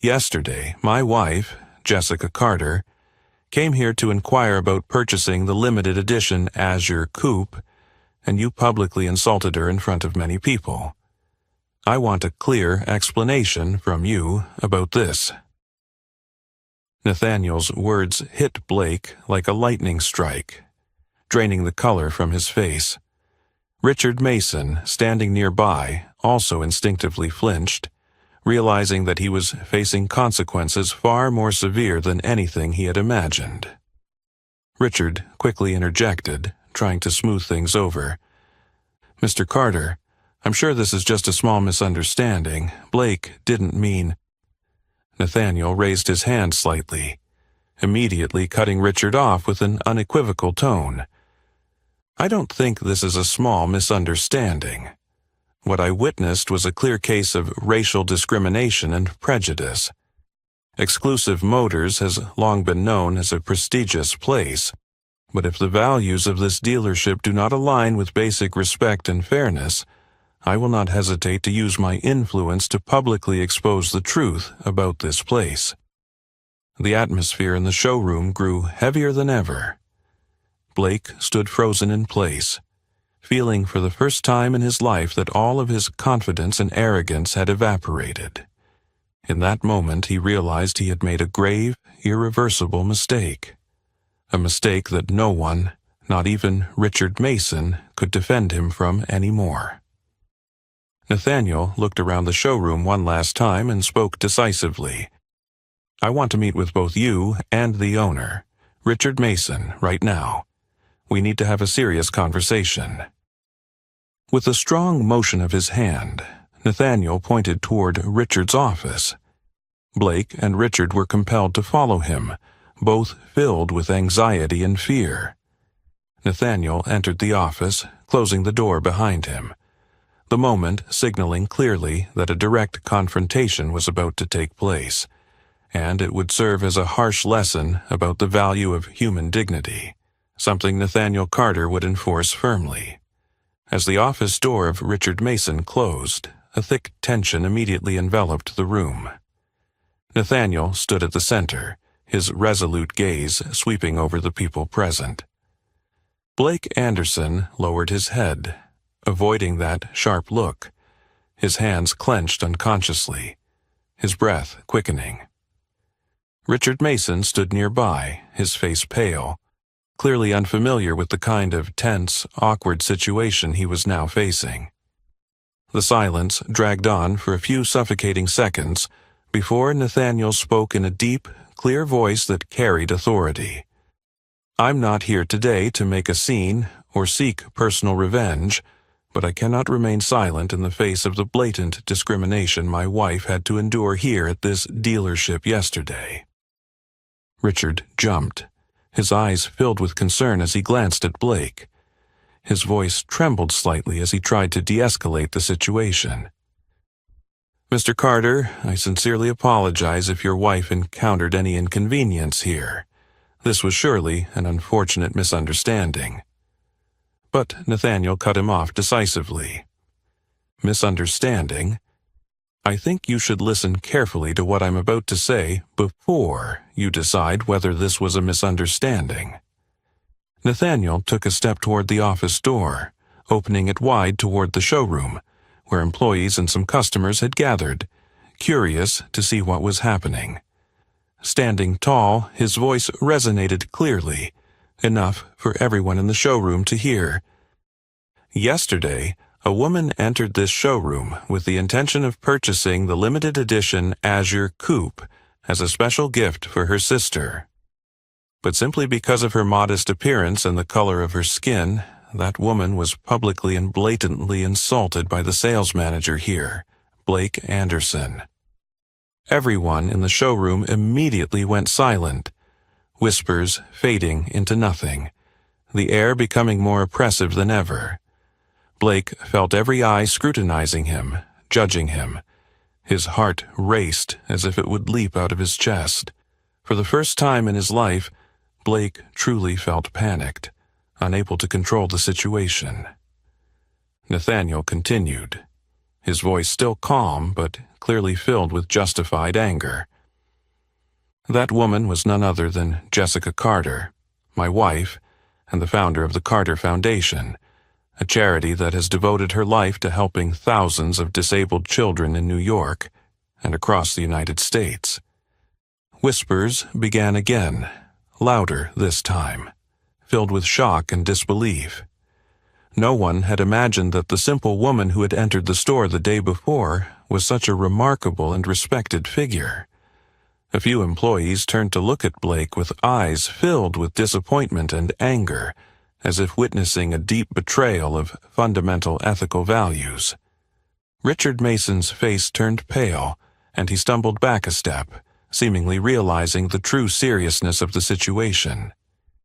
"Yesterday, my wife, Jessica Carter, came here to inquire about purchasing the limited edition Azure Coupe, and you publicly insulted her in front of many people. I want a clear explanation from you about this." Nathaniel's words hit Blake like a lightning strike, draining the color from his face. Richard Mason, standing nearby, also instinctively flinched, realizing that he was facing consequences far more severe than anything he had imagined. Richard quickly interjected, trying to smooth things over. "Mr. Carter, I'm sure this is just a small misunderstanding. Blake didn't mean—" Nathaniel raised his hand slightly, immediately cutting Richard off with an unequivocal tone. "I don't think this is a small misunderstanding. What I witnessed was a clear case of racial discrimination and prejudice. Exclusive Motors has long been known as a prestigious place, but if the values of this dealership do not align with basic respect and fairness, I will not hesitate to use my influence to publicly expose the truth about this place." The atmosphere in the showroom grew heavier than ever. Blake stood frozen in place, feeling for the first time in his life that all of his confidence and arrogance had evaporated. In that moment, he realized he had made a grave, irreversible mistake. A mistake that no one, not even Richard Mason, could defend him from anymore. Nathaniel looked around the showroom one last time and spoke decisively. "I want to meet with both you and the owner, Richard Mason, right now. We need to have a serious conversation." With a strong motion of his hand, Nathaniel pointed toward Richard's office. Blake and Richard were compelled to follow him, both filled with anxiety and fear. Nathaniel entered the office, closing the door behind him, the moment signaling clearly that a direct confrontation was about to take place, and it would serve as a harsh lesson about the value of human dignity, something Nathaniel Carter would enforce firmly. As the office door of Richard Mason closed, a thick tension immediately enveloped the room. Nathaniel stood at the center, his resolute gaze sweeping over the people present. Blake Anderson lowered his head, avoiding that sharp look, his hands clenched unconsciously, his breath quickening. Richard Mason stood nearby, his face pale, clearly unfamiliar with the kind of tense, awkward situation he was now facing. The silence dragged on for a few suffocating seconds before Nathaniel spoke in a deep, clear voice that carried authority. "I'm not here today to make a scene or seek personal revenge, but I cannot remain silent in the face of the blatant discrimination my wife had to endure here at this dealership yesterday." Richard jumped, his eyes filled with concern as he glanced at Blake. His voice trembled slightly as he tried to de-escalate the situation. "Mr. Carter, I sincerely apologize if your wife encountered any inconvenience here. This was surely an unfortunate misunderstanding." But Nathaniel cut him off decisively. "Misunderstanding? I think you should listen carefully to what I'm about to say before you decide whether this was a misunderstanding." Nathaniel took a step toward the office door, opening it wide toward the showroom, where employees and some customers had gathered, curious to see what was happening. Standing tall, his voice resonated clearly, enough for everyone in the showroom to hear. "Yesterday, a woman entered this showroom with the intention of purchasing the limited edition Azure Coupe as a special gift for her sister. But simply because of her modest appearance and the color of her skin, that woman was publicly and blatantly insulted by the sales manager here, Blake Anderson." Everyone in the showroom immediately went silent, whispers fading into nothing, the air becoming more oppressive than ever. Blake felt every eye scrutinizing him, judging him. His heart raced as if it would leap out of his chest. For the first time in his life, Blake truly felt panicked, unable to control the situation. Nathaniel continued, his voice still calm but clearly filled with justified anger. "That woman was none other than Jessica Carter, my wife, and the founder of the Carter Foundation, a charity that has devoted her life to helping thousands of disabled children in New York and across the United States." Whispers began again, louder this time, filled with shock and disbelief. No one had imagined that the simple woman who had entered the store the day before was such a remarkable and respected figure. A few employees turned to look at Blake with eyes filled with disappointment and anger, as if witnessing a deep betrayal of fundamental ethical values. Richard Mason's face turned pale, and he stumbled back a step, seemingly realizing the true seriousness of the situation.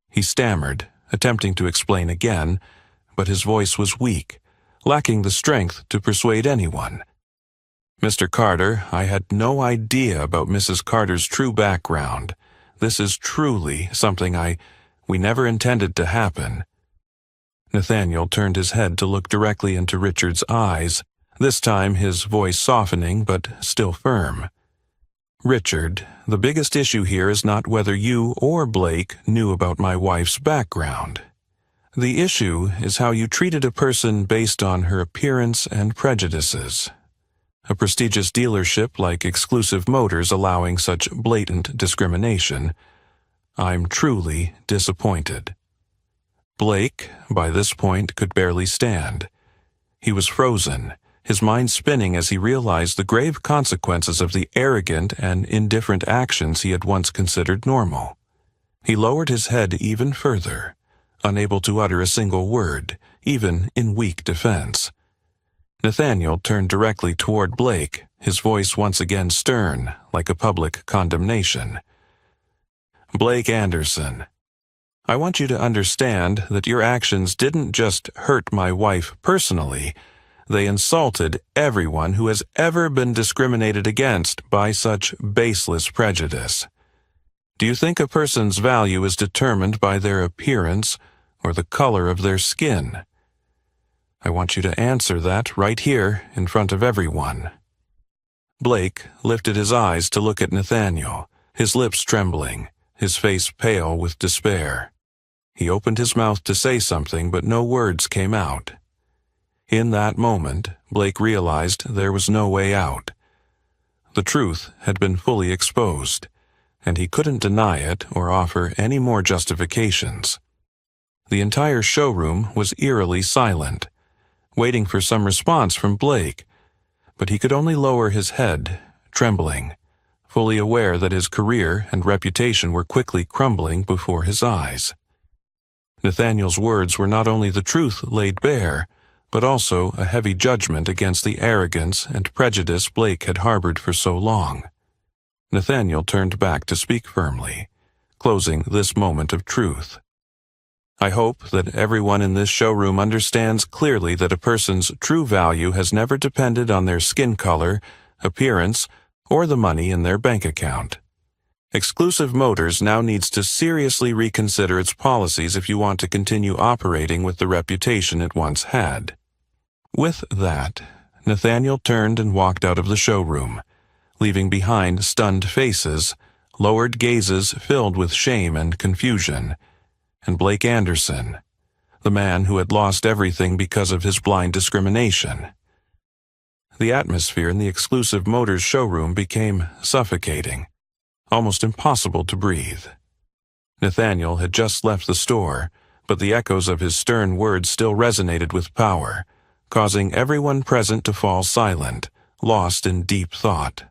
He stammered, attempting to explain again, but his voice was weak, lacking the strength to persuade anyone. "Mr. Carter, I had no idea about Mrs. Carter's true background. This is truly something we never intended to happen." Nathaniel turned his head to look directly into Richard's eyes, this time his voice softening but still firm. "Richard, the biggest issue here is not whether you or Blake knew about my wife's background. The issue is how you treated a person based on her appearance and prejudices. A prestigious dealership like Exclusive Motors allowing such blatant discrimination. I'm truly disappointed." Blake, by this point, could barely stand. He was frozen, his mind spinning as he realized the grave consequences of the arrogant and indifferent actions he had once considered normal. He lowered his head even further, unable to utter a single word, even in weak defense. Nathaniel turned directly toward Blake, his voice once again stern, like a public condemnation. "Blake Anderson, I want you to understand that your actions didn't just hurt my wife personally, they insulted everyone who has ever been discriminated against by such baseless prejudice. Do you think a person's value is determined by their appearance or the color of their skin? I want you to answer that right here in front of everyone." Blake lifted his eyes to look at Nathaniel, his lips trembling, his face pale with despair. He opened his mouth to say something, but no words came out. In that moment, Blake realized there was no way out. The truth had been fully exposed, and he couldn't deny it or offer any more justifications. The entire showroom was eerily silent, waiting for some response from Blake, but he could only lower his head, trembling, fully aware that his career and reputation were quickly crumbling before his eyes. Nathaniel's words were not only the truth laid bare, but also a heavy judgment against the arrogance and prejudice Blake had harbored for so long. Nathaniel turned back to speak firmly, closing this moment of truth. "I hope that everyone in this showroom understands clearly that a person's true value has never depended on their skin color, appearance, or the money in their bank account. Exclusive Motors now needs to seriously reconsider its policies if you want to continue operating with the reputation it once had." With that, Nathaniel turned and walked out of the showroom, leaving behind stunned faces, lowered gazes filled with shame and confusion, and Blake Anderson, the man who had lost everything because of his blind discrimination. The atmosphere in the Exclusive Motors showroom became suffocating, almost impossible to breathe. Nathaniel had just left the store, but the echoes of his stern words still resonated with power, causing everyone present to fall silent, lost in deep thought.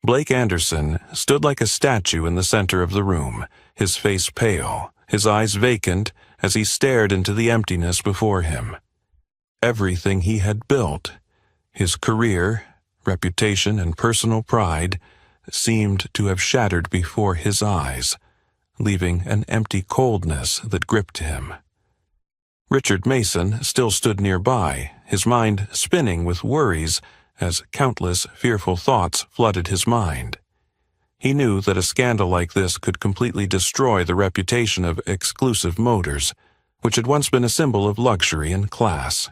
Blake Anderson stood like a statue in the center of the room, his face pale, his eyes vacant as he stared into the emptiness before him. Everything he had built, his career, reputation, and personal pride, seemed to have shattered before his eyes, leaving an empty coldness that gripped him. Richard Mason still stood nearby, his mind spinning with worries as countless fearful thoughts flooded his mind. He knew that a scandal like this could completely destroy the reputation of Exclusive Motors, which had once been a symbol of luxury and class.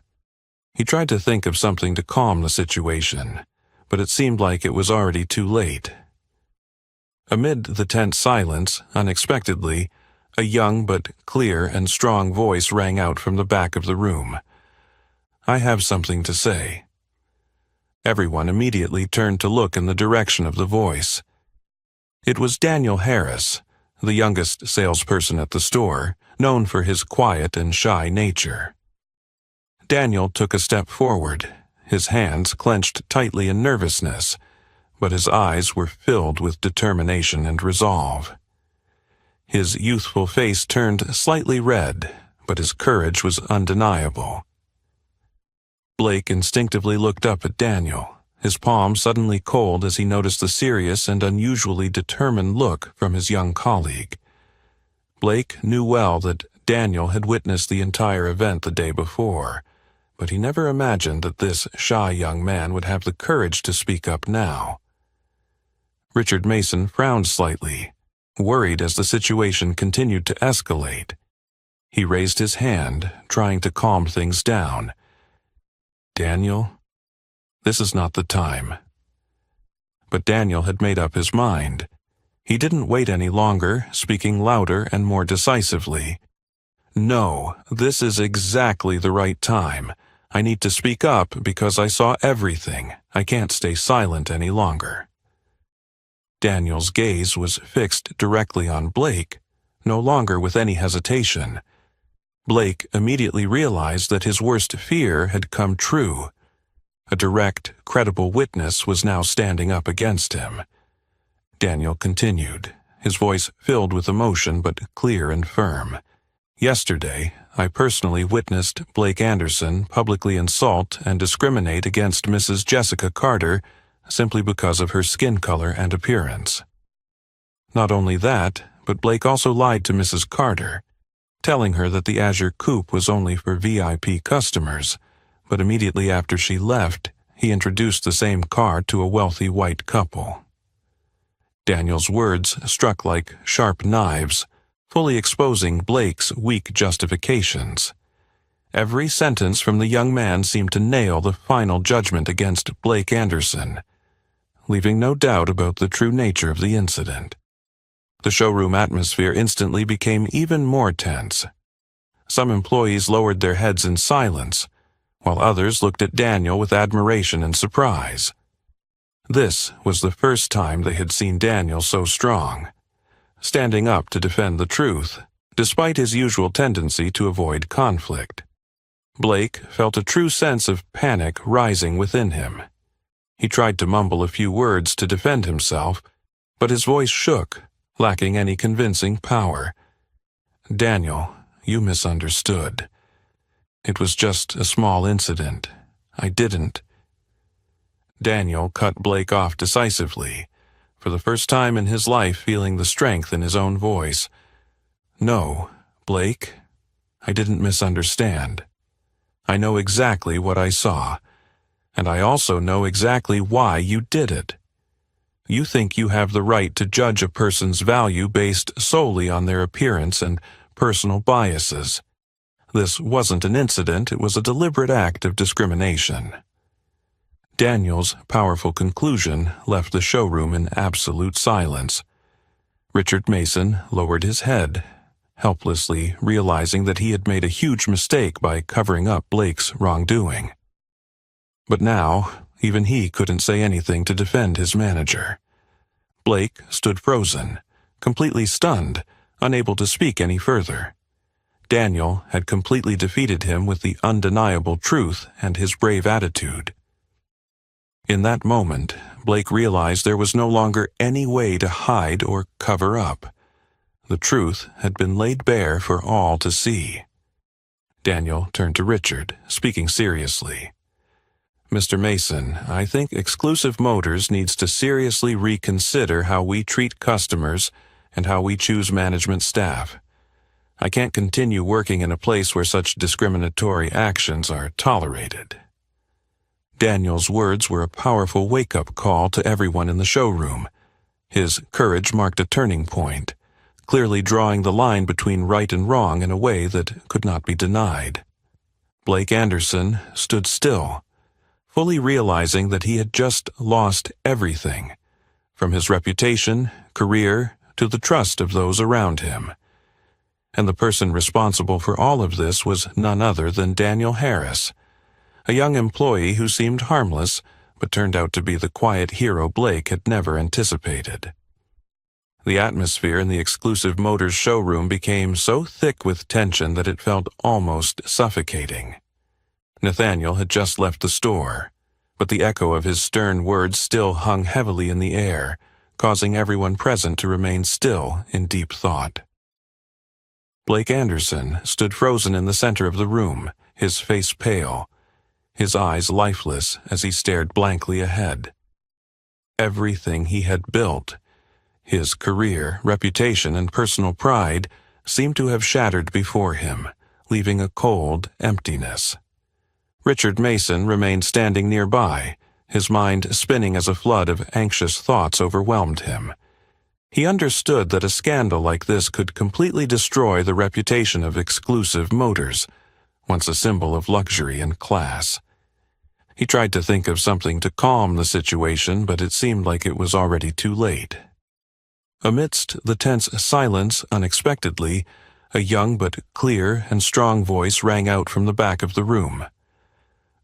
He tried to think of something to calm the situation, but it seemed like it was already too late. Amid the tense silence, unexpectedly, a young but clear and strong voice rang out from the back of the room. "I have something to say." Everyone immediately turned to look in the direction of the voice. It was Daniel Harris, the youngest salesperson at the store, known for his quiet and shy nature. Daniel took a step forward, his hands clenched tightly in nervousness, but his eyes were filled with determination and resolve. His youthful face turned slightly red, but his courage was undeniable. Blake instinctively looked up at Daniel, his palm suddenly cold as he noticed the serious and unusually determined look from his young colleague. Blake knew well that Daniel had witnessed the entire event the day before, but he never imagined that this shy young man would have the courage to speak up now. Richard Mason frowned slightly, worried as the situation continued to escalate. He raised his hand, trying to calm things down. "Daniel, this is not the time." But Daniel had made up his mind. He didn't wait any longer, speaking louder and more decisively. "No, this is exactly the right time. I need to speak up because I saw everything. I can't stay silent any longer." Daniel's gaze was fixed directly on Blake, no longer with any hesitation. Blake immediately realized that his worst fear had come true. A direct, credible witness was now standing up against him. Daniel continued, his voice filled with emotion but clear and firm. "Yesterday, I personally witnessed Blake Anderson publicly insult and discriminate against Mrs. Jessica Carter simply because of her skin color and appearance. Not only that, but Blake also lied to Mrs. Carter, telling her that the Azure Coupe was only for VIP customers, but immediately after she left, he introduced the same car to a wealthy white couple. Daniel's words struck like sharp knives, fully exposing Blake's weak justifications. Every sentence from the young man seemed to nail the final judgment against Blake Anderson, leaving no doubt about the true nature of the incident. The showroom atmosphere instantly became even more tense. Some employees lowered their heads in silence, while others looked at Daniel with admiration and surprise. This was the first time they had seen Daniel so strong, standing up to defend the truth, despite his usual tendency to avoid conflict. Blake felt a true sense of panic rising within him. He tried to mumble a few words to defend himself, but his voice shook, lacking any convincing power. "Daniel, you misunderstood. It was just a small incident. I didn't." Daniel cut Blake off decisively, for the first time in his life feeling the strength in his own voice. "No, Blake, I didn't misunderstand. I know exactly what I saw, and I also know exactly why you did it. You think you have the right to judge a person's value based solely on their appearance and personal biases. This wasn't an incident, it was a deliberate act of discrimination." Daniel's powerful conclusion left the showroom in absolute silence. Richard Mason lowered his head, helplessly realizing that he had made a huge mistake by covering up Blake's wrongdoing. But now, even he couldn't say anything to defend his manager. Blake stood frozen, completely stunned, unable to speak any further. Daniel had completely defeated him with the undeniable truth and his brave attitude. In that moment, Blake realized there was no longer any way to hide or cover up. The truth had been laid bare for all to see. Daniel turned to Richard, speaking seriously. "Mr. Mason, I think Exclusive Motors needs to seriously reconsider how we treat customers and how we choose management staff. I can't continue working in a place where such discriminatory actions are tolerated." Daniel's words were a powerful wake-up call to everyone in the showroom. His courage marked a turning point, clearly drawing the line between right and wrong in a way that could not be denied. Blake Anderson stood still, fully realizing that he had just lost everything, from his reputation, career, to the trust of those around him. And the person responsible for all of this was none other than Daniel Harris, a young employee who seemed harmless, but turned out to be the quiet hero Blake had never anticipated. The atmosphere in the Exclusive Motors showroom became so thick with tension that it felt almost suffocating. Nathaniel had just left the store, but the echo of his stern words still hung heavily in the air, causing everyone present to remain still in deep thought. Blake Anderson stood frozen in the center of the room, his face pale, his eyes lifeless as he stared blankly ahead. Everything he had built, his career, reputation, and personal pride, seemed to have shattered before him, leaving a cold emptiness. Richard Mason remained standing nearby, his mind spinning as a flood of anxious thoughts overwhelmed him. He understood that a scandal like this could completely destroy the reputation of Exclusive Motors, once a symbol of luxury and class. He tried to think of something to calm the situation, but it seemed like it was already too late. Amidst the tense silence, unexpectedly, a young but clear and strong voice rang out from the back of the room.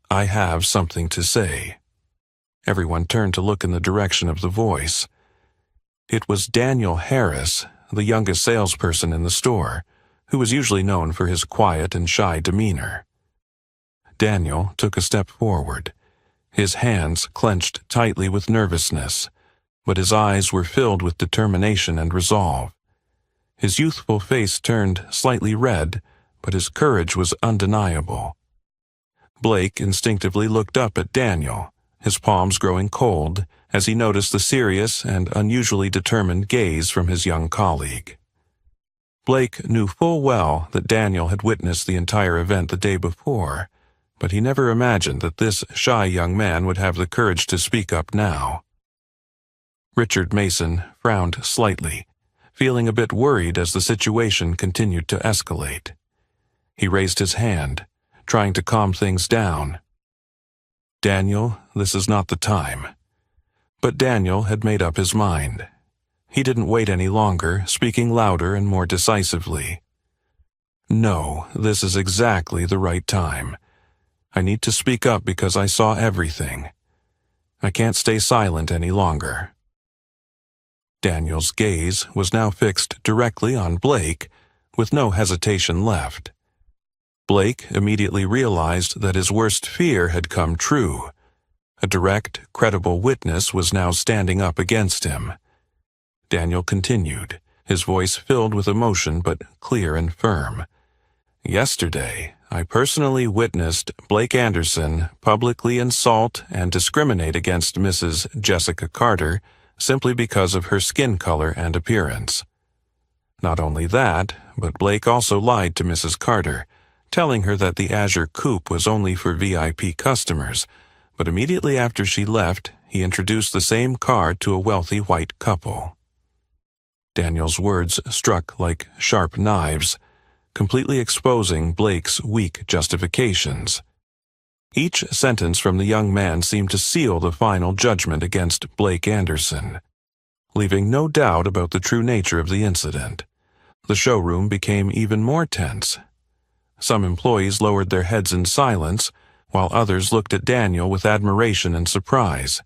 "I have something to say." Everyone turned to look in the direction of the voice. It was Daniel Harris, the youngest salesperson in the store, who was usually known for his quiet and shy demeanor. Daniel took a step forward, his hands clenched tightly with nervousness, but his eyes were filled with determination and resolve. His youthful face turned slightly red, but his courage was undeniable. Blake instinctively looked up at Daniel, his palms growing cold as he noticed the serious and unusually determined gaze from his young colleague. Blake knew full well that Daniel had witnessed the entire event the day before, but he never imagined that this shy young man would have the courage to speak up now. Richard Mason frowned slightly, feeling a bit worried as the situation continued to escalate. He raised his hand, trying to calm things down. "Daniel, this is not the time." But Daniel had made up his mind. He didn't wait any longer, speaking louder and more decisively. "No, this is exactly the right time. I need to speak up because I saw everything. I can't stay silent any longer." Daniel's gaze was now fixed directly on Blake, with no hesitation left. Blake immediately realized that his worst fear had come true. A direct, credible witness was now standing up against him. Daniel continued, his voice filled with emotion but clear and firm. "Yesterday, I personally witnessed Blake Anderson publicly insult and discriminate against Mrs. Jessica Carter simply because of her skin color and appearance. Not only that, but Blake also lied to Mrs. Carter, telling her that the Azure Coupe was only for VIP customers, but immediately after she left, he introduced the same car to a wealthy white couple." Daniel's words struck like sharp knives, completely exposing Blake's weak justifications. Each sentence from the young man seemed to seal the final judgment against Blake Anderson, leaving no doubt about the true nature of the incident. The showroom became even more tense. Some employees lowered their heads in silence, while others looked at Daniel with admiration and surprise.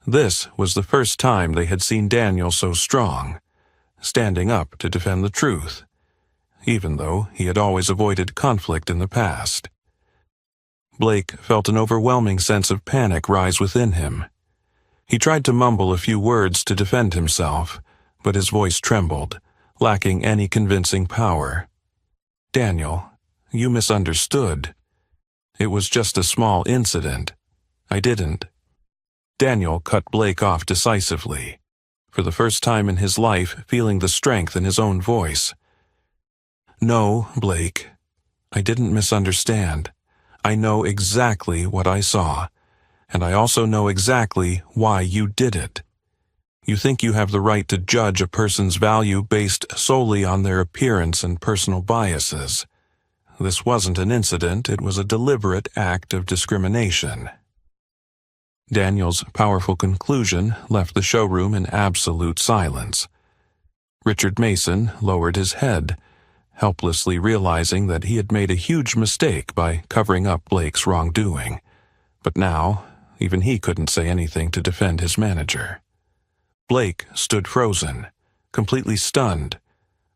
This was the first time they had seen Daniel so strong, standing up to defend the truth, even though he had always avoided conflict in the past. Blake felt an overwhelming sense of panic rise within him. He tried to mumble a few words to defend himself, but his voice trembled, lacking any convincing power. "Daniel, you misunderstood. It was just a small incident. I didn't." Daniel cut Blake off decisively, for the first time in his life feeling the strength in his own voice. "No, Blake, I didn't misunderstand. I know exactly what I saw, and I also know exactly why you did it. You think you have the right to judge a person's value based solely on their appearance and personal biases. This wasn't an incident, it was a deliberate act of discrimination." Daniel's powerful conclusion left the showroom in absolute silence. Richard Mason lowered his head, helplessly realizing that he had made a huge mistake by covering up Blake's wrongdoing. But now, even he couldn't say anything to defend his manager. Blake stood frozen, completely stunned,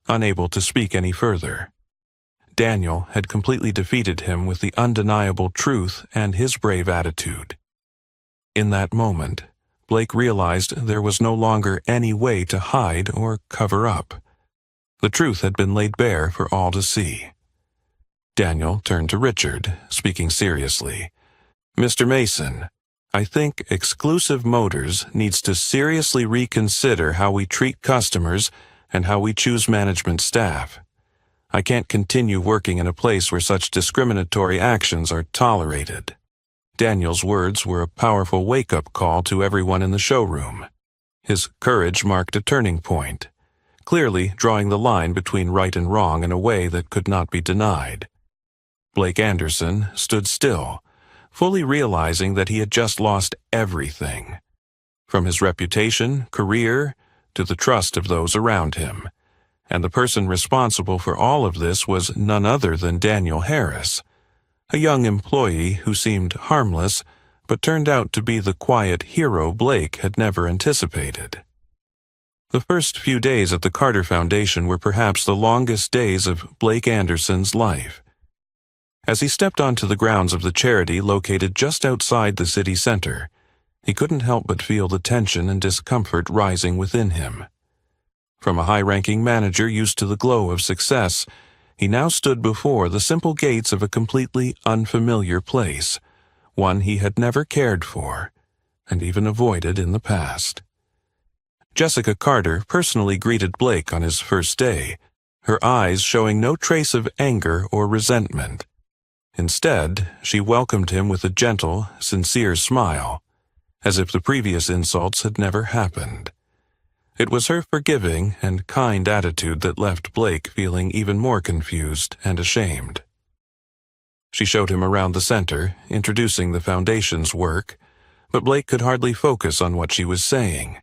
unable to speak any further. Daniel had completely defeated him with the undeniable truth and his brave attitude. In that moment, Blake realized there was no longer any way to hide or cover up. The truth had been laid bare for all to see. Daniel turned to Richard, speaking seriously. "Mr. Mason, I think Exclusive Motors needs to seriously reconsider how we treat customers and how we choose management staff. I can't continue working in a place where such discriminatory actions are tolerated." Daniel's words were a powerful wake-up call to everyone in the showroom. His courage marked a turning point, clearly drawing the line between right and wrong in a way that could not be denied. Blake Anderson stood still, fully realizing that he had just lost everything, from his reputation, career, to the trust of those around him. And the person responsible for all of this was none other than Daniel Harris, a young employee who seemed harmless, but turned out to be the quiet hero Blake had never anticipated. The first few days at the Carter Foundation were perhaps the longest days of Blake Anderson's life. As he stepped onto the grounds of the charity located just outside the city center, he couldn't help but feel the tension and discomfort rising within him. From a high-ranking manager used to the glow of success, he now stood before the simple gates of a completely unfamiliar place, one he had never cared for, and even avoided in the past. Jessica Carter personally greeted Blake on his first day, her eyes showing no trace of anger or resentment. Instead, she welcomed him with a gentle, sincere smile, as if the previous insults had never happened. It was her forgiving and kind attitude that left Blake feeling even more confused and ashamed. She showed him around the center, introducing the foundation's work, but Blake could hardly focus on what she was saying.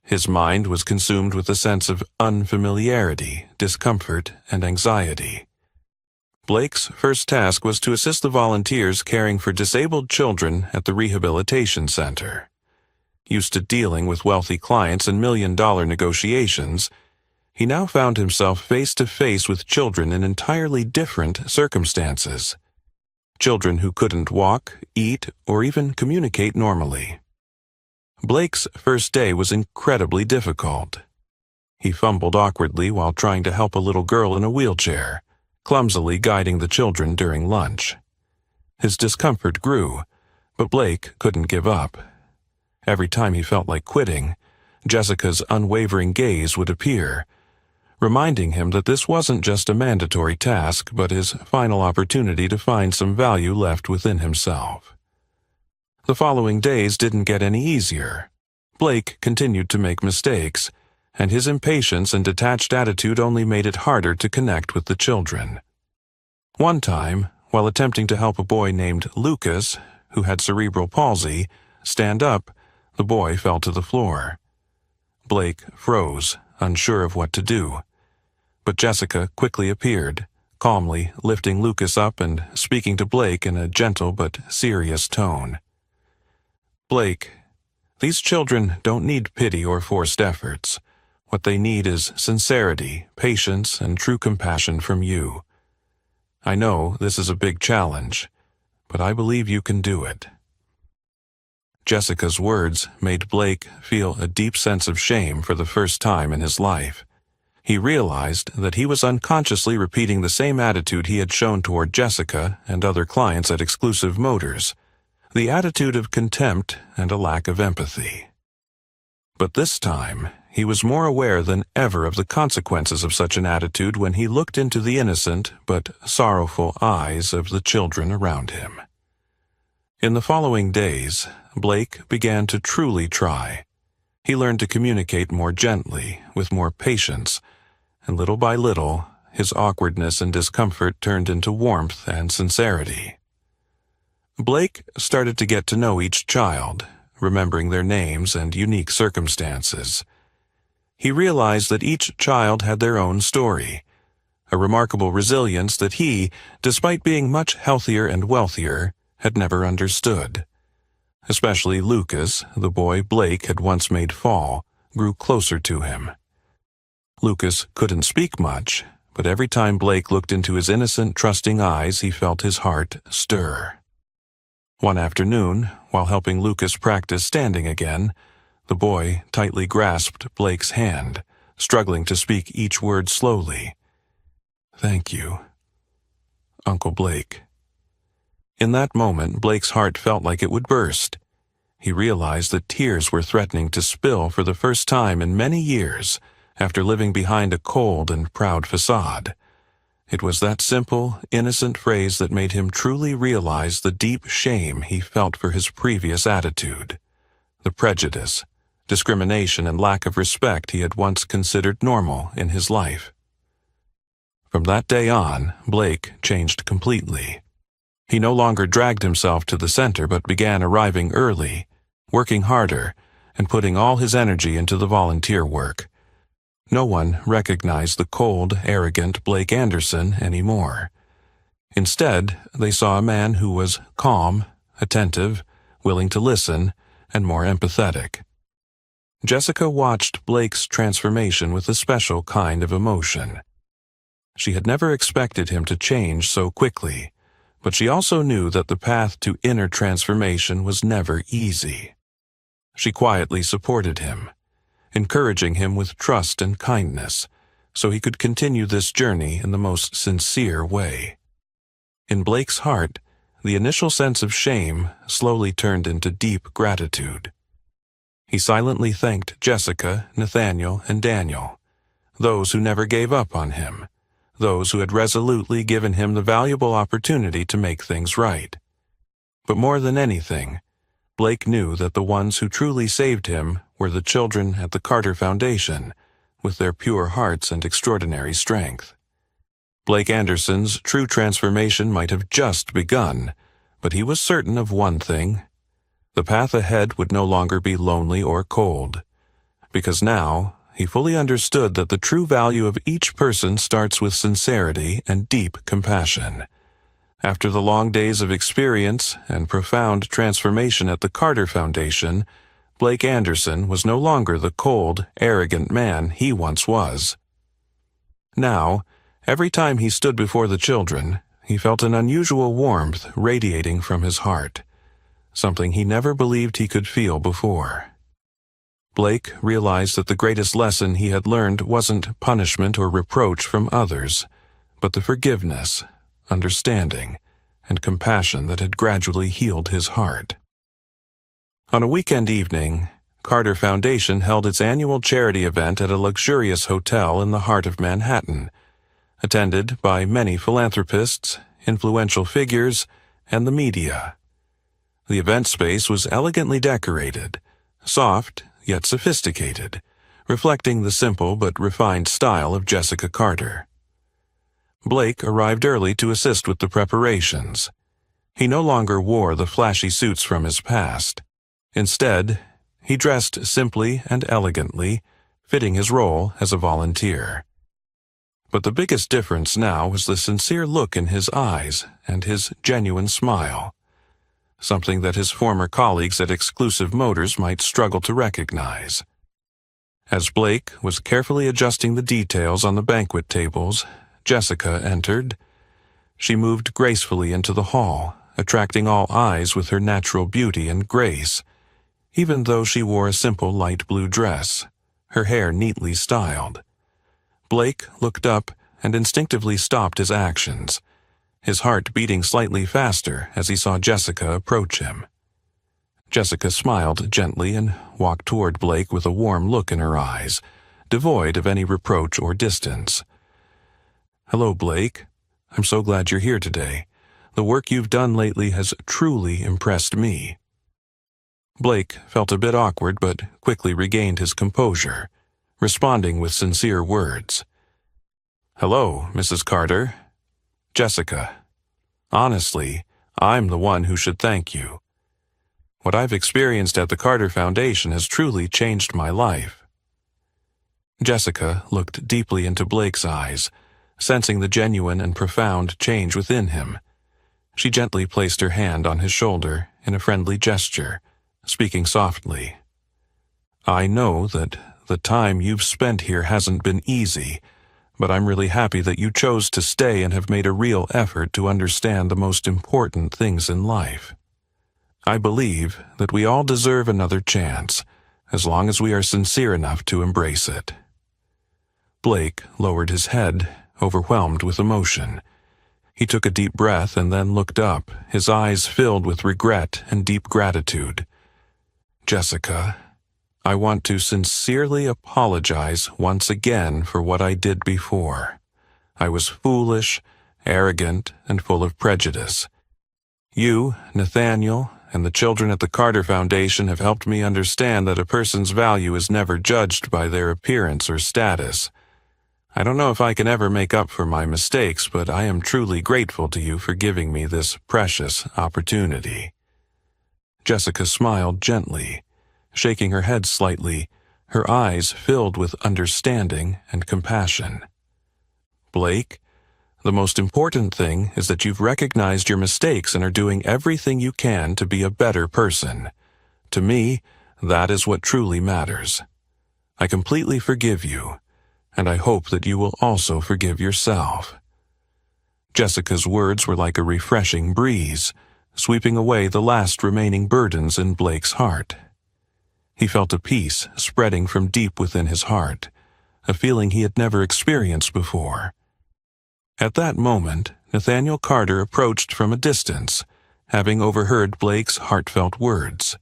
His mind was consumed with a sense of unfamiliarity, discomfort, and anxiety. Blake's first task was to assist the volunteers caring for disabled children at the rehabilitation center. Used to dealing with wealthy clients and million-dollar negotiations, he now found himself face-to-face with children in entirely different circumstances. Children who couldn't walk, eat, or even communicate normally. Blake's first day was incredibly difficult. He fumbled awkwardly while trying to help a little girl in a wheelchair, clumsily guiding the children during lunch. His discomfort grew, but Blake couldn't give up. Every time he felt like quitting, Jessica's unwavering gaze would appear, reminding him that this wasn't just a mandatory task, but his final opportunity to find some value left within himself. The following days didn't get any easier. Blake continued to make mistakes, and his impatience and detached attitude only made it harder to connect with the children. One time, while attempting to help a boy named Lucas, who had cerebral palsy, stand up, the boy fell to the floor. Blake froze, unsure of what to do. But Jessica quickly appeared, calmly lifting Lucas up and speaking to Blake in a gentle but serious tone. "Blake, these children don't need pity or forced efforts. What they need is sincerity, patience, and true compassion from you. I know this is a big challenge, but I believe you can do it." Jessica's words made Blake feel a deep sense of shame for the first time in his life. He realized that he was unconsciously repeating the same attitude he had shown toward Jessica and other clients at Exclusive Motors, the attitude of contempt and a lack of empathy. But this time, he was more aware than ever of the consequences of such an attitude when he looked into the innocent but sorrowful eyes of the children around him. In the following days, Blake began to truly try. He learned to communicate more gently, with more patience, and little by little, his awkwardness and discomfort turned into warmth and sincerity. Blake started to get to know each child, remembering their names and unique circumstances. He realized that each child had their own story, a remarkable resilience that he, despite being much healthier and wealthier, had never understood. Especially Lucas, the boy Blake had once made fall, grew closer to him. Lucas couldn't speak much, but every time Blake looked into his innocent, trusting eyes, he felt his heart stir. One afternoon, while helping Lucas practice standing again, the boy tightly grasped Blake's hand, struggling to speak each word slowly. "Thank you, Uncle Blake." In that moment, Blake's heart felt like it would burst. He realized that tears were threatening to spill for the first time in many years after living behind a cold and proud facade. It was that simple, innocent phrase that made him truly realize the deep shame he felt for his previous attitude, the prejudice, discrimination, and lack of respect he had once considered normal in his life. From that day on, Blake changed completely. He no longer dragged himself to the center but began arriving early, working harder, and putting all his energy into the volunteer work. No one recognized the cold, arrogant Blake Anderson anymore. Instead, they saw a man who was calm, attentive, willing to listen, and more empathetic. Jessica watched Blake's transformation with a special kind of emotion. She had never expected him to change so quickly, but she also knew that the path to inner transformation was never easy. She quietly supported him, encouraging him with trust and kindness, so he could continue this journey in the most sincere way. In Blake's heart, the initial sense of shame slowly turned into deep gratitude. He silently thanked Jessica, Nathaniel, and Daniel, those who never gave up on him, those who had resolutely given him the valuable opportunity to make things right. But more than anything, Blake knew that the ones who truly saved him were the children at the Carter Foundation, with their pure hearts and extraordinary strength. Blake Anderson's true transformation might have just begun, but he was certain of one thing. The path ahead would no longer be lonely or cold, because now he fully understood that the true value of each person starts with sincerity and deep compassion. After the long days of experience and profound transformation at the Carter Foundation, Blake Anderson was no longer the cold, arrogant man he once was. Now, every time he stood before the children, he felt an unusual warmth radiating from his heart, something he never believed he could feel before. Blake realized that the greatest lesson he had learned wasn't punishment or reproach from others, but the forgiveness, understanding, and compassion that had gradually healed his heart. On a weekend evening, Carter Foundation held its annual charity event at a luxurious hotel in the heart of Manhattan, attended by many philanthropists, influential figures, and the media. The event space was elegantly decorated, soft yet sophisticated, reflecting the simple but refined style of Jessica Carter. Blake arrived early to assist with the preparations. He no longer wore the flashy suits from his past. Instead, he dressed simply and elegantly, fitting his role as a volunteer. But the biggest difference now was the sincere look in his eyes and his genuine smile, something that his former colleagues at Exclusive Motors might struggle to recognize. As Blake was carefully adjusting the details on the banquet tables, Jessica entered. She moved gracefully into the hall, attracting all eyes with her natural beauty and grace, even though she wore a simple light blue dress, her hair neatly styled. Blake looked up and instinctively stopped his actions, his heart beating slightly faster as he saw Jessica approach him. Jessica smiled gently and walked toward Blake with a warm look in her eyes, devoid of any reproach or distance. "Hello, Blake. I'm so glad you're here today. The work you've done lately has truly impressed me." Blake felt a bit awkward but quickly regained his composure, responding with sincere words. "Hello, Mrs. Carter. Jessica. Honestly, I'm the one who should thank you. What I've experienced at the Carter Foundation has truly changed my life." Jessica looked deeply into Blake's eyes, sensing the genuine and profound change within him. She gently placed her hand on his shoulder in a friendly gesture, speaking softly. "I know that the time you've spent here hasn't been easy, but I'm really happy that you chose to stay and have made a real effort to understand the most important things in life. I believe that we all deserve another chance, as long as we are sincere enough to embrace it." Blake lowered his head, overwhelmed with emotion. He took a deep breath and then looked up, his eyes filled with regret and deep gratitude. "Jessica, I want to sincerely apologize once again for what I did before. I was foolish, arrogant, and full of prejudice. You, Nathaniel, and the children at the Carter Foundation have helped me understand that a person's value is never judged by their appearance or status. I don't know if I can ever make up for my mistakes, but I am truly grateful to you for giving me this precious opportunity." Jessica smiled gently, shaking her head slightly, her eyes filled with understanding and compassion. "Blake, the most important thing is that you've recognized your mistakes and are doing everything you can to be a better person. To me, that is what truly matters. I completely forgive you, and I hope that you will also forgive yourself." Jessica's words were like a refreshing breeze, sweeping away the last remaining burdens in Blake's heart. He felt a peace spreading from deep within his heart, a feeling he had never experienced before. At that moment, Nathaniel Carter approached from a distance, having overheard Blake's heartfelt words.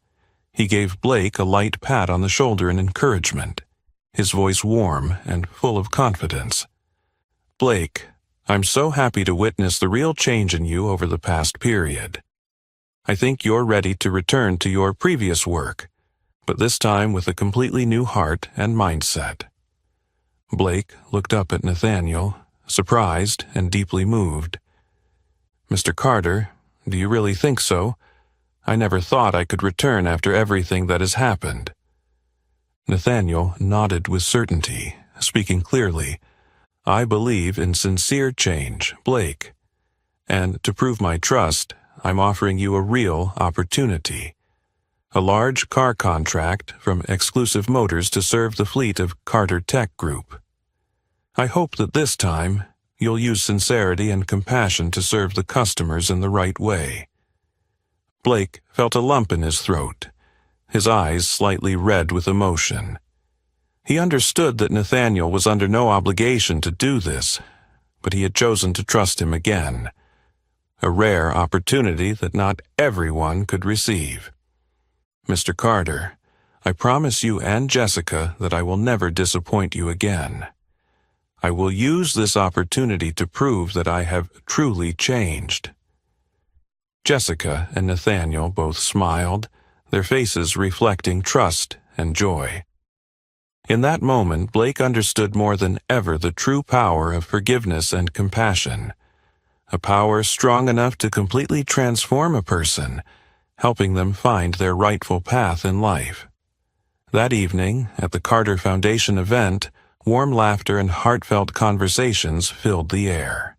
He gave Blake a light pat on the shoulder in encouragement. his voice warm and full of confidence. "Blake, I'm so happy to witness the real change in you over the past period. I think you're ready to return to your previous work, but this time with a completely new heart and mindset." Blake looked up at Nathaniel, surprised and deeply moved. "Mr. Carter, do you really think so? I never thought I could return after everything that has happened." Nathaniel nodded with certainty, speaking clearly. "I believe in sincere change, Blake. And to prove my trust, I'm offering you a real opportunity. A large car contract from Exclusive Motors to serve the fleet of Carter Tech Group. I hope that this time, you'll use sincerity and compassion to serve the customers in the right way." Blake felt a lump in his throat, his eyes slightly red with emotion. He understood that Nathaniel was under no obligation to do this, but he had chosen to trust him again. A rare opportunity that not everyone could receive. "Mr. Carter, I promise you and Jessica that I will never disappoint you again. I will use this opportunity to prove that I have truly changed." Jessica and Nathaniel both smiled, their faces reflecting trust and joy. In that moment, Blake understood more than ever the true power of forgiveness and compassion, a power strong enough to completely transform a person, helping them find their rightful path in life. That evening, at the Carter Foundation event, warm laughter and heartfelt conversations filled the air.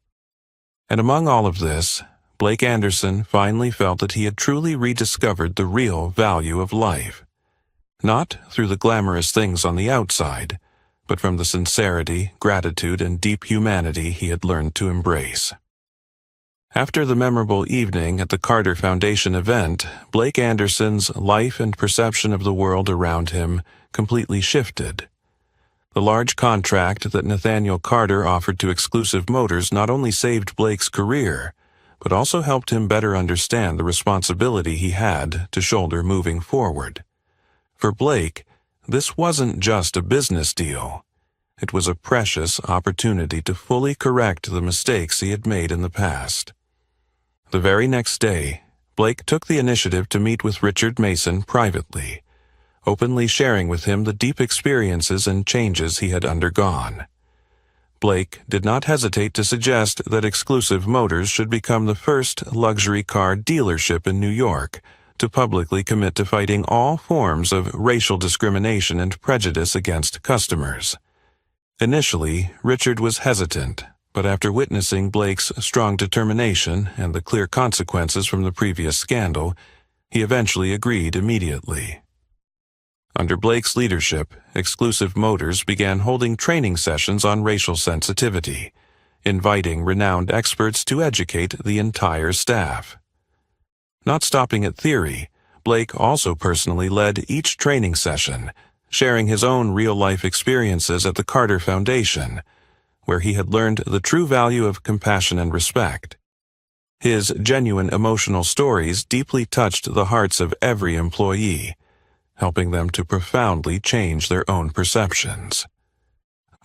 And among all of this, Blake Anderson finally felt that he had truly rediscovered the real value of life. Not through the glamorous things on the outside, but from the sincerity, gratitude, and deep humanity he had learned to embrace. After the memorable evening at the Carter Foundation event, Blake Anderson's life and perception of the world around him completely shifted. The large contract that Nathaniel Carter offered to Exclusive Motors not only saved Blake's career, but also helped him better understand the responsibility he had to shoulder moving forward. For Blake, this wasn't just a business deal. It was a precious opportunity to fully correct the mistakes he had made in the past. The very next day, Blake took the initiative to meet with Richard Mason privately, openly sharing with him the deep experiences and changes he had undergone. Blake did not hesitate to suggest that Exclusive Motors should become the first luxury car dealership in New York to publicly commit to fighting all forms of racial discrimination and prejudice against customers. Initially, Richard was hesitant, but after witnessing Blake's strong determination and the clear consequences from the previous scandal, he eventually agreed immediately. Under Blake's leadership, Exclusive Motors began holding training sessions on racial sensitivity, inviting renowned experts to educate the entire staff. Not stopping at theory, Blake also personally led each training session, sharing his own real-life experiences at the Carter Foundation, where he had learned the true value of compassion and respect. His genuine emotional stories deeply touched the hearts of every employee, helping them to profoundly change their own perceptions.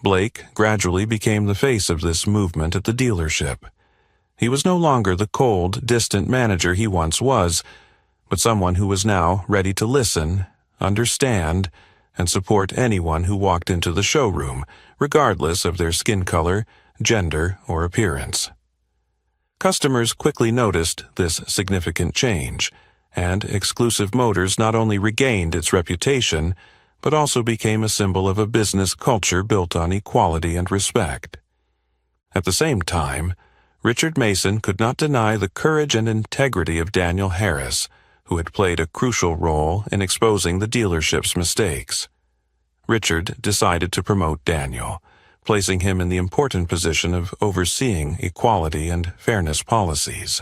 Blake gradually became the face of this movement at the dealership. He was no longer the cold, distant manager he once was, but someone who was now ready to listen, understand, and support anyone who walked into the showroom, regardless of their skin color, gender, or appearance. Customers quickly noticed this significant change, and Exclusive Motors not only regained its reputation, but also became a symbol of a business culture built on equality and respect. At the same time, Richard Mason could not deny the courage and integrity of Daniel Harris, who had played a crucial role in exposing the dealership's mistakes. Richard decided to promote Daniel, placing him in the important position of overseeing equality and fairness policies.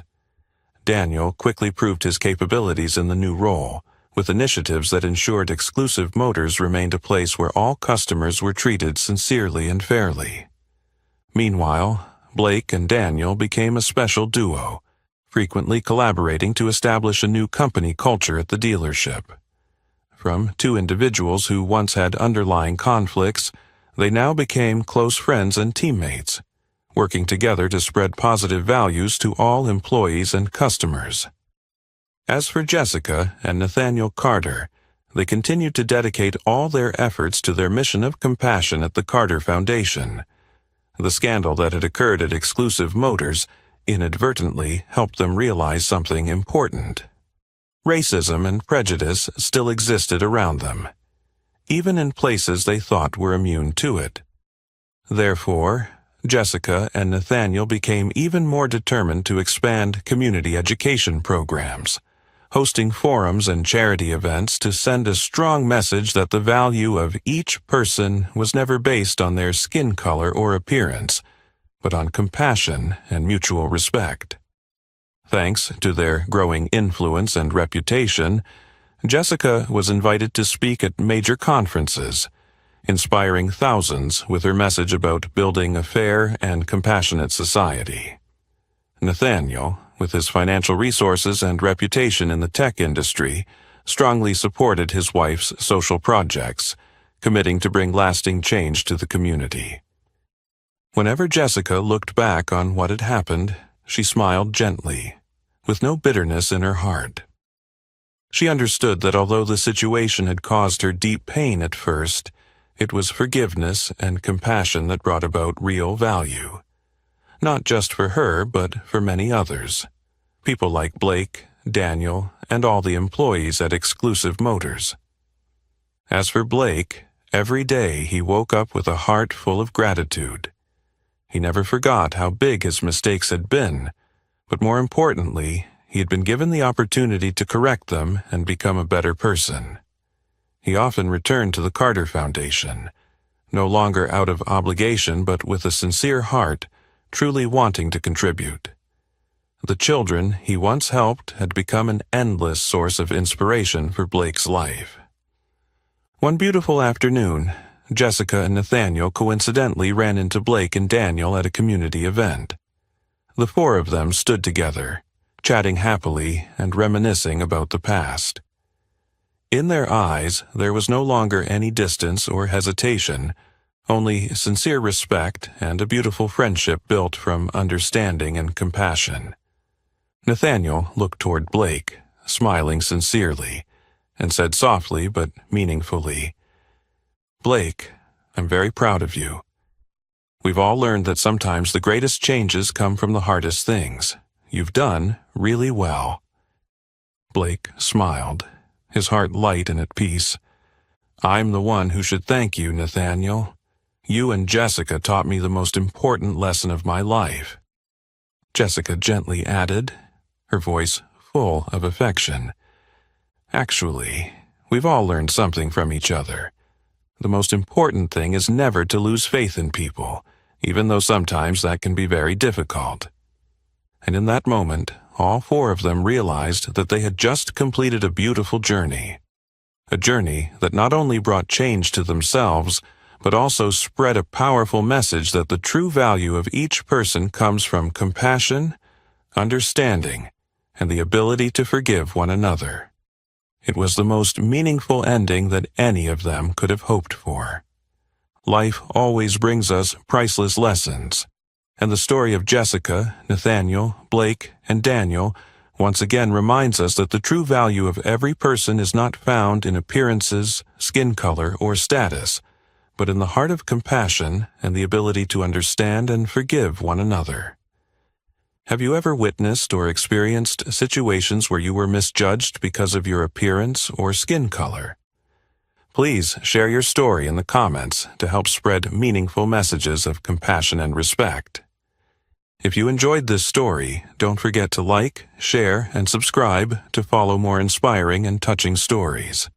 Daniel quickly proved his capabilities in the new role, with initiatives that ensured Exclusive Motors remained a place where all customers were treated sincerely and fairly. Meanwhile, Blake and Daniel became a special duo, frequently collaborating to establish a new company culture at the dealership. From two individuals who once had underlying conflicts, they now became close friends and teammates, working together to spread positive values to all employees and customers. As for Jessica and Nathaniel Carter, they continued to dedicate all their efforts to their mission of compassion at the Carter Foundation. The scandal that had occurred at Exclusive Motors inadvertently helped them realize something important. Racism and prejudice still existed around them, even in places they thought were immune to it. Therefore, Jessica and Nathaniel became even more determined to expand community education programs, hosting forums and charity events to send a strong message that the value of each person was never based on their skin color or appearance, but on compassion and mutual respect. Thanks to their growing influence and reputation, Jessica was invited to speak at major conferences, inspiring thousands with her message about building a fair and compassionate society. Nathaniel, with his financial resources and reputation in the tech industry, strongly supported his wife's social projects, committing to bring lasting change to the community. Whenever Jessica looked back on what had happened, she smiled gently, with no bitterness in her heart. She understood that although the situation had caused her deep pain at first, it was forgiveness and compassion that brought about real value. Not just for her, but for many others. People like Blake, Daniel, and all the employees at Exclusive Motors. As for Blake, every day he woke up with a heart full of gratitude. He never forgot how big his mistakes had been, but more importantly, he had been given the opportunity to correct them and become a better person. He often returned to the Carter Foundation, no longer out of obligation but with a sincere heart, truly wanting to contribute. The children he once helped had become an endless source of inspiration for Blake's life. One beautiful afternoon, Jessica and Nathaniel coincidentally ran into Blake and Daniel at a community event. The four of them stood together, chatting happily and reminiscing about the past. In their eyes, there was no longer any distance or hesitation, only sincere respect and a beautiful friendship built from understanding and compassion. Nathaniel looked toward Blake, smiling sincerely, and said softly but meaningfully, "Blake, I'm very proud of you. We've all learned that sometimes the greatest changes come from the hardest things. You've done really well." Blake smiled, his heart light and at peace. "I'm the one who should thank you, Nathaniel. You and Jessica taught me the most important lesson of my life." Jessica gently added, her voice full of affection, "Actually, we've all learned something from each other. The most important thing is never to lose faith in people, even though sometimes that can be very difficult." And in that moment, all four of them realized that they had just completed a beautiful journey. A journey that not only brought change to themselves, but also spread a powerful message that the true value of each person comes from compassion, understanding, and the ability to forgive one another. It was the most meaningful ending that any of them could have hoped for. Life always brings us priceless lessons, and the story of Jessica, Nathaniel, Blake, and Daniel once again reminds us that the true value of every person is not found in appearances, skin color, or status, but in the heart of compassion and the ability to understand and forgive one another. Have you ever witnessed or experienced situations where you were misjudged because of your appearance or skin color? Please share your story in the comments to help spread meaningful messages of compassion and respect. If you enjoyed this story, don't forget to like, share, and subscribe to follow more inspiring and touching stories.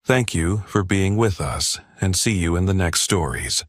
Thank you for being with us, and see you in the next stories.